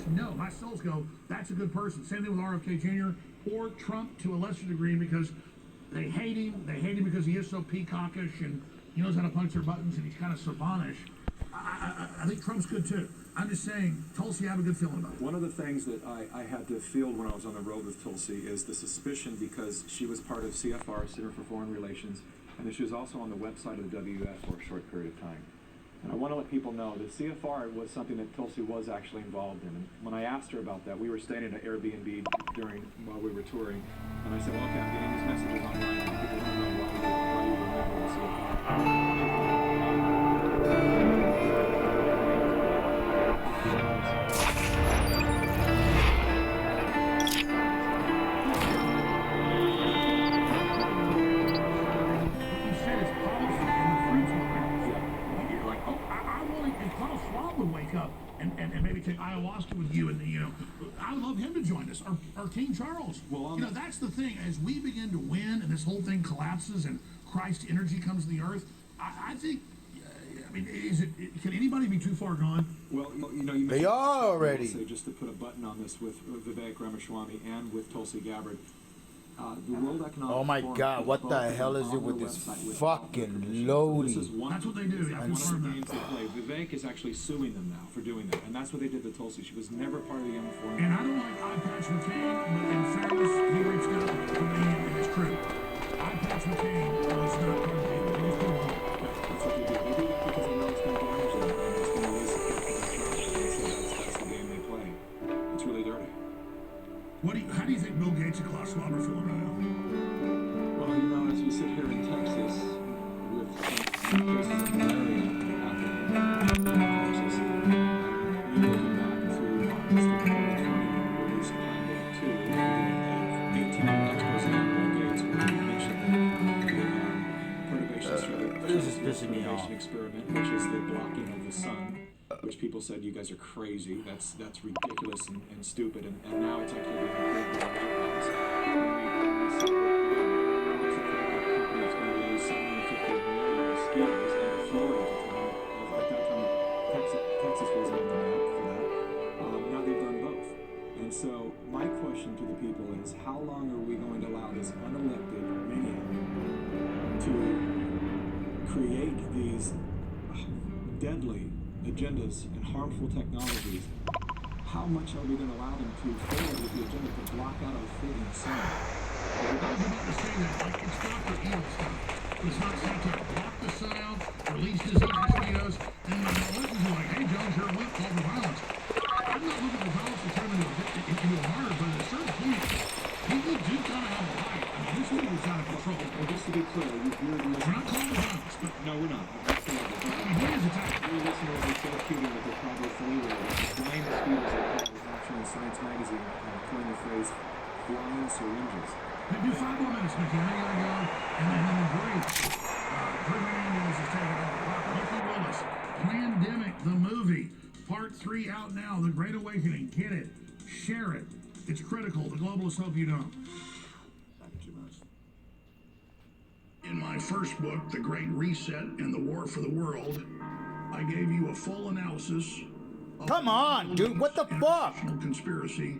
just know, my souls go, that's a good person. Same thing with RFK Jr. or Trump to a lesser degree because they hate him. They hate him because he is so peacockish and he knows how to punch their buttons and he's kind of savanish. I think Trump's good too. I'm just saying, Tulsi, I have a good feeling about it. One of the things that I had to field when I was on the road with Tulsi is the suspicion because she was part of CFR, Center for Foreign Relations, and that she was also on the website of the WF for a short period of time. And I want to let people know that CFR was something that Tulsi was actually involved in. And when I asked her about that, we were staying in an Airbnb while we were touring, and I said, well, okay, I'm getting these messages online, and people want to know why you remember the CFR. And maybe take ayahuasca with you, and I would love him to join us, or King Charles. Well, that's the thing. As we begin to win, and this whole thing collapses, and Christ energy comes to the earth, I think. I mean, can anybody be too far gone? Well, you they are already. Say, just to put a button on this with Vivek Ramaswamy and with Tulsi Gabbard. The World Economic Oh my Forum God, what the hell is it with this fucking loading? That's what they do. One of the games they play. Vivek is actually suing them now for doing that, and that's what they did to Tulsi. She was never part of the M Forum. And I don't like eye patch McCain, but in fairness, he reached out to me and his crew. Eye patch McCain was not part of the deal. He was too long. That's what they do. They do that because they know it's going to damage them, and it's going to release it. So that's the game they play. It's really dirty. How do you think Bill Gates and Klaus Schwab are feeling right now? Well, as we sit here in Texas with some cases of malaria happening in Texas, we're looking back to August of 2020 when we released Plan 2, 18 experts in Bill Gates where he mentioned the perturbations through this is pissing me off. Experiment, which is the blocking of the sun. Which people said, you guys are crazy, that's ridiculous and stupid, and now it's actually being approved by the When we said that companies going to release 750 million mosquitoes into Florida at that time, Texas wasn't on the map for that. Now they've done both. And so my question to the people is, how long are we going to allow this unelected maniac to create these deadly agendas and harmful technologies? How much are we going to allow them to fail with the agenda to block out our freaking sun? I was about to say that, like, it's Dr. Evil stuff. It's not satire. Block the sun out, release disease mosquitoes, and my elections are like, hey, Jones, you're a weak, call for violence. I'm not looking for violence to turn into a martyr, but at a certain point, people do kind of have a right. I mean, this thing is out of control. Well, just to be clear, we're not calling for violence, but no, we're not. He is attacking. Your listeners are so shooting that they're probably familiar with the flying mosquitoes that was actually in Science Magazine coined the phrase flying syringes. Do 5 more minutes, Mickey. I gotta go. And then the break. Drew Hernandez is taking over. Mickey Willis. Plandemic, the movie. Part 3 out now. The Great Awakening. Get it. Share it. It's critical. The globalists hope you don't. In my first book, The Great Reset and the War for the World, I gave you a full analysis of Come on, dude, what the fuck? Conspiracy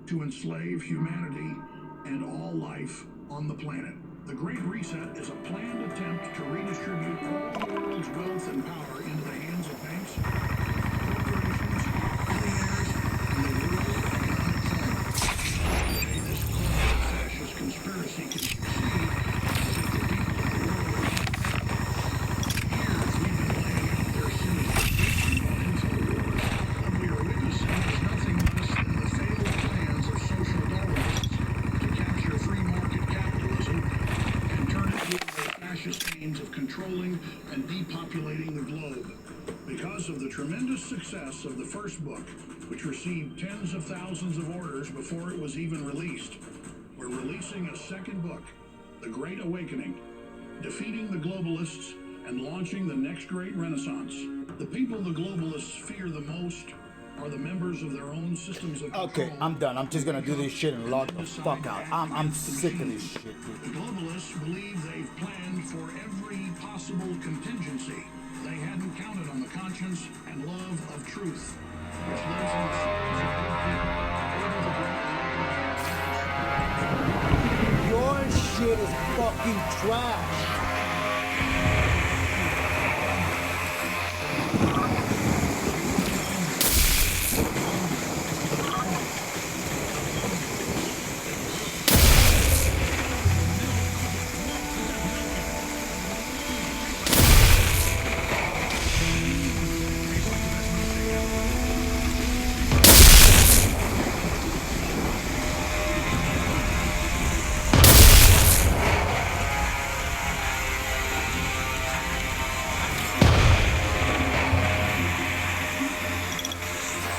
to enslave humanity and all life on the planet. The Great Reset is a planned attempt to redistribute all the world's wealth and power into the hands of banks, corporations, billionaires, and the World Economic Forum. The way this corporate fascist conspiracy can succeed is if the people of the world years we've been laying out their sinister vision on InfoWars. What we are witnessing is nothing less than the failed plans of social Darwinists to capture free market capitalism and turn it into their fascist means of controlling and depopulating the globe. Because of the tremendous success of the first book, which received tens of thousands of orders before it was even released, we're releasing a second book, The Great Awakening, defeating the globalists and launching the next great renaissance. The people the globalists fear the most are the members of their own systems of control. Okay, I'm done. I'm just gonna do this shit and log the fuck out. I'm sick of this shit, dude. The globalists believe they've planned for every possible contingency. They hadn't counted on the conscience and love of truth. Your shit is fucking trash.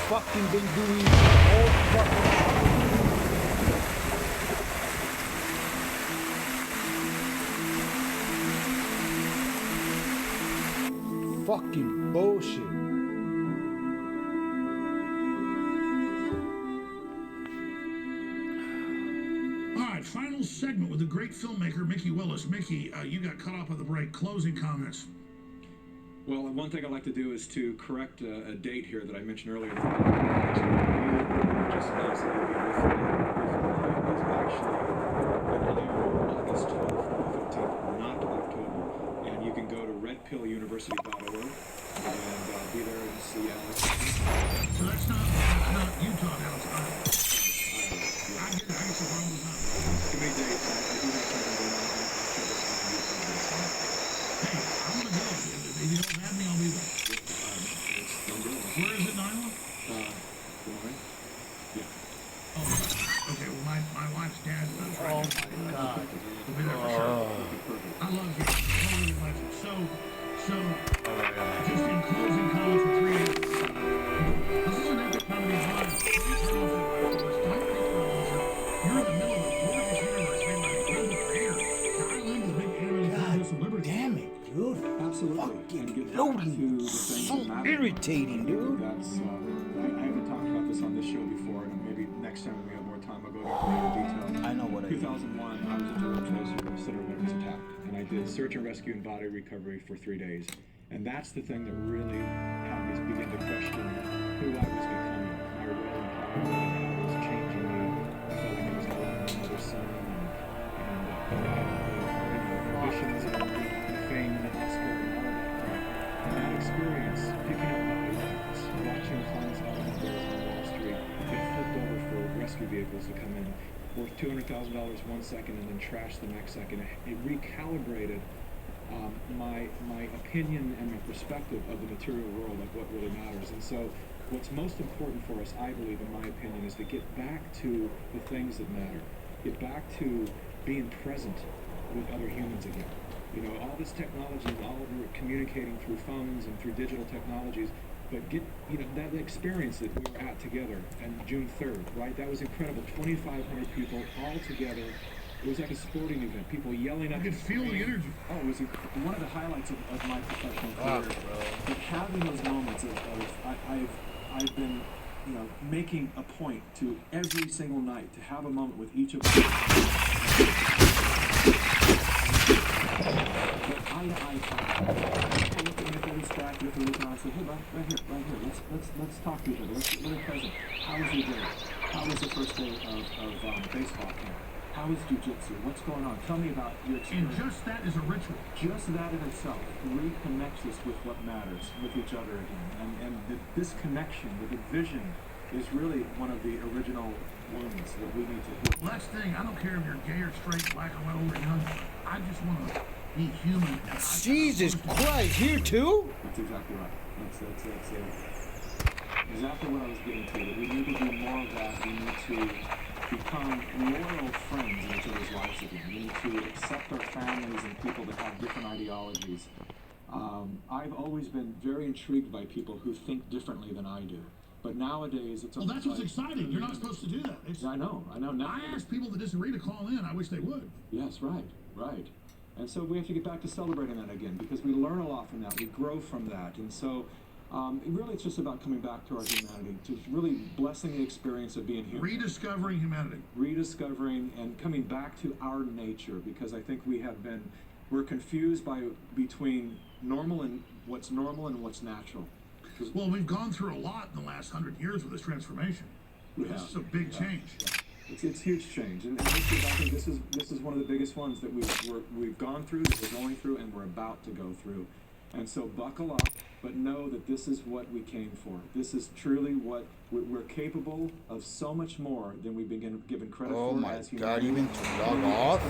Fucking been doing all fucking bullshit. All right, final segment with the great filmmaker Mickey Willis. Mickey, you got cut off at the break. Closing comments. Well, one thing I'd like to do is to correct a date here that I mentioned earlier. Just announced that you'll be with me. It's actually August 12th, 15th, not October. And you can go to redpilluniversity.org and be there and see Alex. So that's not Utah, Alex. I get the problem with that. Too many dates. I do have something going on in October. Hey, I'm going to go. If you don't have me, I'll be there. Where is it, Nyla? Good morning. Yeah. Oh, okay. Well, my wife's dad lives right Oh there. my god. We'll be there for sure. I love you. Totally love you. So, just in closing comments for 3 minutes. This is an epic comedy drama. You're in the middle of a gorgeous universe made by a global creator. Now, I love the big animated universe of liberty. Damn it, dude. Absolutely. Fucking And get back loading. to the things So that matter. irritating, dude. That's, I haven't talked about this on this show before, and maybe next time we have more time, I'll go into greater detail. I know what I 2001, I was a drone chaser when the Center was attacked, and I did search and rescue and body recovery for 3 days. And that's the thing that really had me begin to question who I was becoming, my role in Hollywood, and how it was changing me. I felt like I was no longer my mother's son, and the ambitions and the fame and the Oscar and all of that crap. And that experience, picking up body parts, watching clients out on the bills on Wall Street get flipped over for rescue vehicles to come in, worth $200,000 1 second and then trash the next second. It recalibrated my opinion and my perspective of the material world, of what really matters. And so what's most important for us, I believe, in my opinion, is to get back to the things that matter. Get back to being present with other humans again. You know, all this technology and all of we're communicating through phones and through digital technologies, but get, you know, that experience that we were at together on June 3rd, right? That was incredible. 2,500 people all together. It was like a sporting event. People yelling up. I could feel the energy. Oh, it was one of the highlights of my professional career. But having those moments of I've been, you know, making a point to every single night to have a moment with each of us. But I look around and say, hey, right here, let's talk to each other. Let's be present. How was your day? How was the first day of baseball camp? How is jiu-jitsu? What's going on? Tell me about your experience. And just that is a ritual. Just that in itself reconnects us with what matters, with each other again. And this connection, the division, is really one of the original wounds that we need to heal. Well, that's the thing. I don't care if you're gay or straight, black or white, old or young. I just want to be human. Jesus Christ, here too? That's exactly right. That's exactly what I was getting to. That we need to do more of that. We need to become loyal friends in each other's lives again. We need to accept our families and people that have different ideologies. I've always been very intrigued by people who think differently than I do. But nowadays, it's... Well, that's what's exciting. You're not supposed to do that. I know. Now, I ask people that disagree to call in. I wish they would. Yes, right. And so we have to get back to celebrating that again, because we learn a lot from that. We grow from that. And so really it's just about coming back to our humanity, to really blessing the experience of being human. Rediscovering humanity. Rediscovering and coming back to our nature, because I think we're confused between what's normal and what's natural. Well, we've gone through a lot in the last 100 years with this transformation. This is a big change. It's huge change, and I think this is one of the biggest ones that we've gone through, that we're going through, and we're about to go through. And so buckle up, but know that this is what we came for. This is truly what we're capable of, so much more than we've been given credit for. Oh my as God! humanity. Even to log off.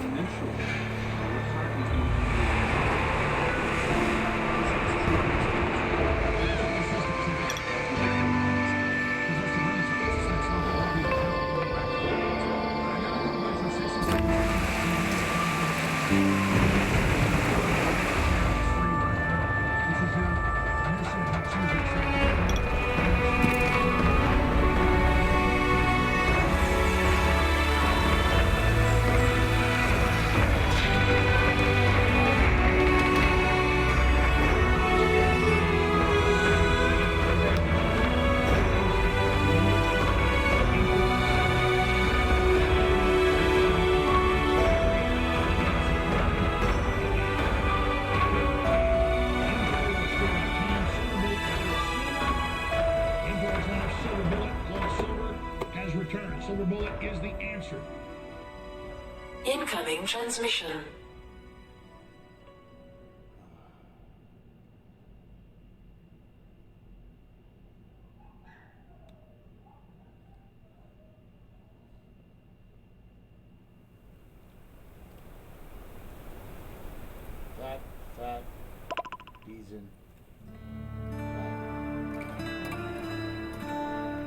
Silver Bullet is the answer. Incoming transmission. Fat, reason.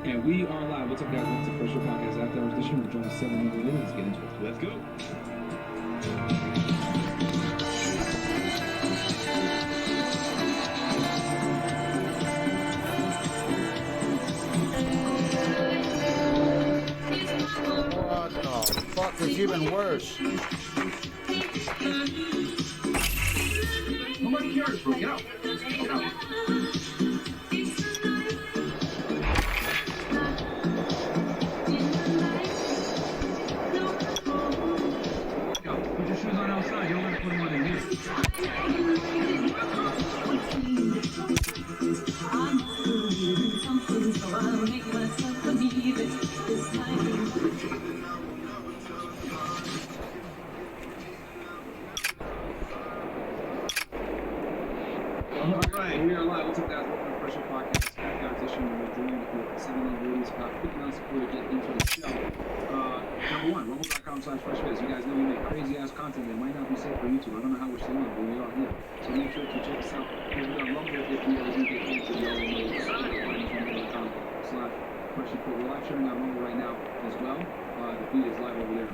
And we are live. What's up, guys? Welcome to the First Show Podcast After Hours Edition. We're joined with 7 new minutes. Let's get into it. Let's go. What the fuck is even worse? Nobody cares, bro. Get out. Get out. Put your shoes on outside. You don't want to put them on in here. Alright, we are live. What's up, guys? Welcome to the First Show Podcast. After Hours Edition. We're joined with 7 new ladies. Quick announcement before we get into the show. Number one, rumble.com/freshbiz. You guys know we make crazy ass content that might not be safe for YouTube. I don't know how we're still on, but we are here. So make sure to check us out. We're on Rumble if you guys do get canceled. You already know. Rumble.com/freshbiz. We're live sharing on Rumble right now as well. The feed is live over there.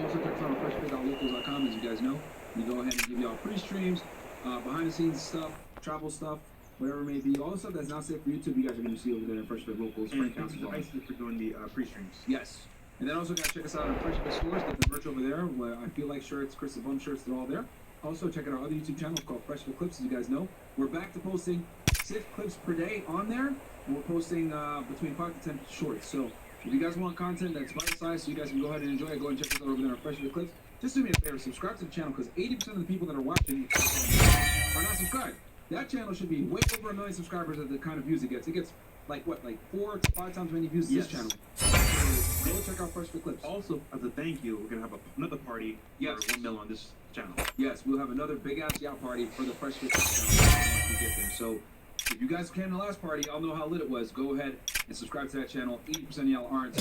Also check us out on freshbiz.locals.com. As you guys know, we go ahead and give y'all pre-streams, behind the scenes stuff, travel stuff, whatever it may be. All the stuff that's not safe for YouTube, you guys are going to see over there in Freshbiz Locals. Frank Council for doing the pre-streams. Yes. And then also guys, check us out on Freshbiz Stores. Get the merch over there. Where I Feel Like shirts, Chris the Bum shirts, they're all there. Also check out our other YouTube channel called Freshbiz Clips. As you guys know, we're back to posting 6 clips per day on there. And we're posting between 5 to 10 shorts. So if you guys want content that's bite-sized, so you guys can go ahead and enjoy it, go and check us out over there on Freshbiz Clips. Just do me a favor, subscribe to the channel, because 80% of the people that are watching are not subscribed. That channel should be way over 1 million subscribers at the kind of views it gets. It gets like 4 to 5 times as many views as this channel. So go check out Freshbiz Clips. Also, as a thank you, we're gonna have another party for 1 million on this channel. Yes, we'll have another big ass yacht party for the Freshbiz Clips channel once we get there. So if you guys came to the last party, y'all know how lit it was. Go ahead and subscribe to that channel. 80% of y'all aren't.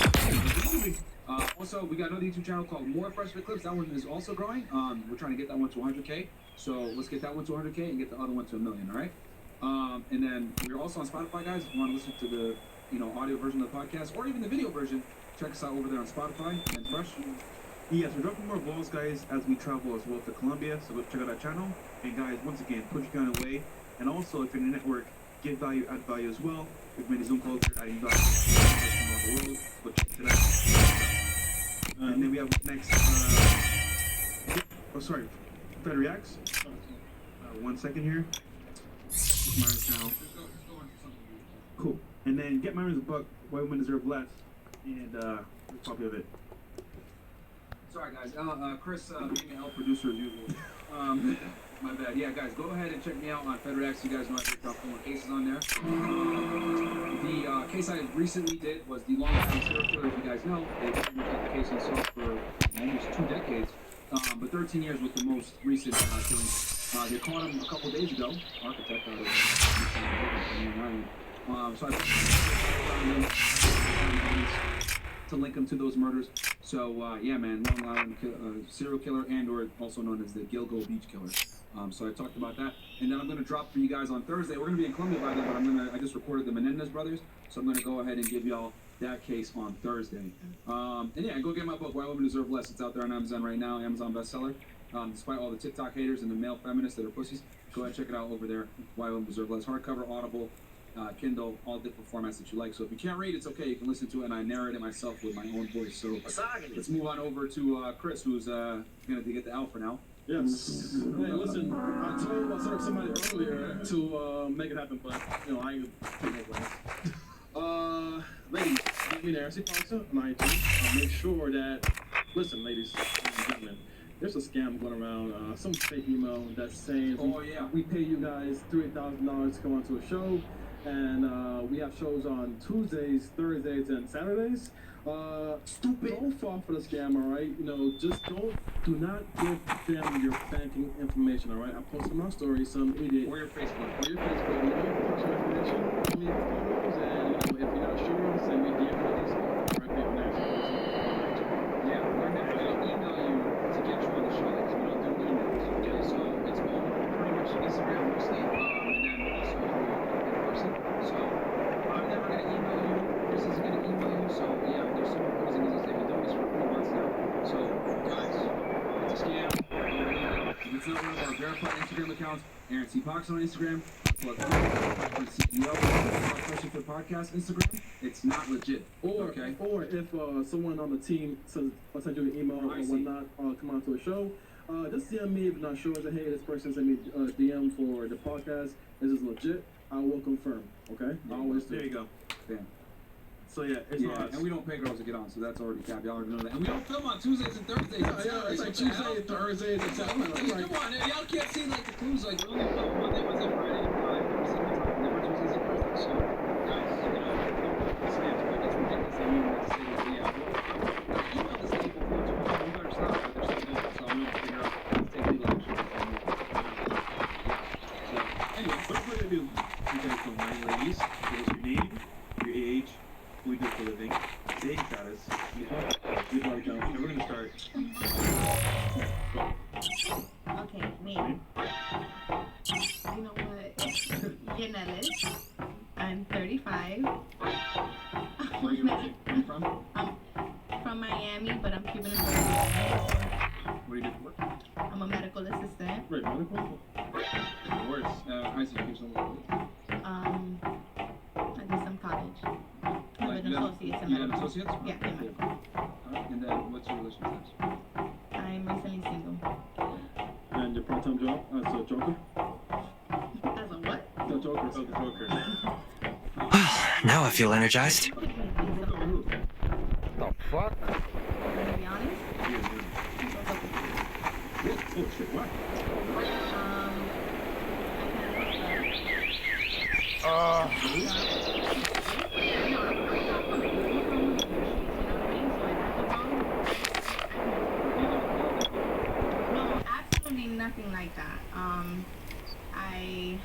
Also, we got another YouTube channel called More Freshbiz Clips. That one is also growing. We're trying to get that one to 100K. So let's get that one to 100K and get the other one to 1 million. All right. And then we're also on Spotify, guys. If you want to listen to the audio version of the podcast or even the video version, check us out over there on Spotify and Fresh. Yes, we're dropping more vlogs, guys, as we travel as well to Colombia. So go check out our channel. And guys, once again, put your gun away. And also, if you're in the network, give value, add value as well. We've made a Zoom culture, adding value from all the world. Go check it out. And then we have next, Fed Reacts. 1 second here. Myron's channel. Cool. And then get Myron's book, Why Women Deserve Less, and a copy of it. Sorry, guys. Chris being an L producer as usual. My bad. Yeah, guys, go ahead and check me out on FedRx. You guys know I picked up 4 cases on there. The case I recently did was the long-time serial killer. As you guys know, they've been the case unsolved for almost 2 decades, but 13 years with the most recent killing. They caught him a couple days ago. Architect out of so I found to link him to those murders. So yeah, man, Long Island serial killer, and or also known as the Gilgo Beach Killer. So I talked about that, and then I'm gonna drop for you guys on Thursday. We're gonna be in Columbia by then, but I just recorded the Menendez brothers, so I'm gonna go ahead and give y'all that case on Thursday. And yeah, go get my book, Why Women Deserve Less. It's out there on Amazon right now, Amazon bestseller. Despite all the TikTok haters and the male feminists that are pussies, go ahead and check it out over there. Why Women Deserve Less. Hardcover, Audible, Kindle, all different formats that you like. So if you can't read, it's okay. You can listen to it, and I narrate it myself with my own voice. So let's move on over to Chris, who's going to get the L for now. Yes. Hey, listen, I told somebody earlier to make it happen, but, you know, I ain't gonna take no plans. Ladies, meet me there, see Ponce on IG. Make sure that, listen, ladies and gentlemen, there's a scam going around, some fake email that's saying, we pay you guys $3,000 to come onto a show, and we have shows on Tuesdays, Thursdays, and Saturdays. Stupid. Don't fall for the scam, all right? You know, just do not give them your banking information, all right? I posted on my story, some idiot. Or your Facebook. You know, personal information. I mean, photos, and, you know, if you're not sure, send me DM photos. Right there, next. Yeah, we're going to email you to get you on the show, because we don't do emails, okay? So it's all pretty much Instagram mostly, and then also in person. So I'm never going to email you. Chris is going to email you. So yeah, there's some craziness that we've done this for a few months now. So guys, it's a scam. If it's not one of our verified Instagram accounts, Aaron C. Pox on Instagram, plug CEO, question for the podcast Instagram, it's not legit. Or if someone on the team says, I'll send you an email or whatnot, come on to a show, just DM me if you're not sure. Say, hey, this person sent me a DM for the podcast. This is legit. I will confirm. Okay? I always do. There you go. Bam. So yeah, it's not us. And we don't pay girls to get on, so that's already capped. Y'all already know that. And we don't film on Tuesdays and Thursdays. Yeah, it's like Tuesday and Thursdays and Saturdays. Come on, y'all can't see like the clues. Like we only film Monday, Wednesday, Friday, and every single time. Never Tuesdays and Thursdays. So guys, you know, it's ridiculous. I mean, let's say this. Yeah, email this people for you. We better stop. But they're still doing it, so I'm gonna figure out how to take legal action. So anyway, without further ado, you guys don't mind, ladies. Give us your name, your age, what we do for a living, dating status. And we're gonna start. Okay, me. You know what? Yanellis. I'm 35. Where are you from? I'm from Miami, but I'm Cuban and Puerto Rican. What do you do for work? I'm a medical assistant. Wait, medical? Where's high school? I did some college. I'm an associate. You have associates? Yeah, in medical. And then what's your relationship status? I'm recently single. And your part-time job as a joker? As a what? The joker. Oh, the joker. Now I feel energized. The fuck? Can I be honest? Oh shit, what? No, absolutely nothing like that. I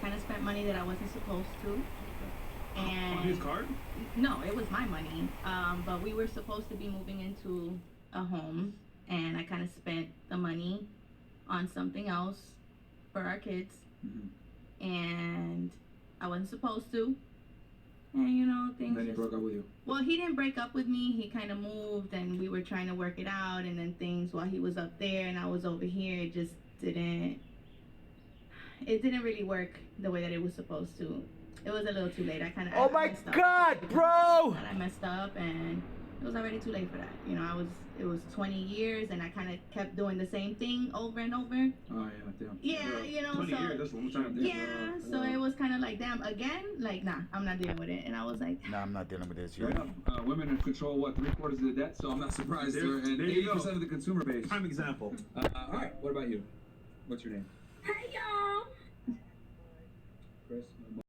kind of spent money that I wasn't supposed to. And on his card? No, it was my money. But we were supposed to be moving into a home, and I kind of spent the money on something else for our kids. And I wasn't supposed to. And you know, things. Then he broke up with you. Well, he didn't break up with me. He kind of moved, and we were trying to work it out. And then things, while he was up there and I was over here, it just didn't. It didn't really work the way that it was supposed to. It was a little too late. I kind of. Oh my God, bro! And I messed up, and it was already too late for that. You know, it was 20 years, and I kind of kept doing the same thing over and over. Oh yeah, damn. Yeah, you know, 20 so years, that's a long time. Yeah, so it was kind of like, damn, again, like, nah, I'm not dealing with it. And I was like, nah, I'm not dealing with this. Right up. Women control what, 3/4 of the debt, so I'm not surprised. And 80% of the consumer base. Prime example. All right, what about you? What's your name? Hey y'all. Chris.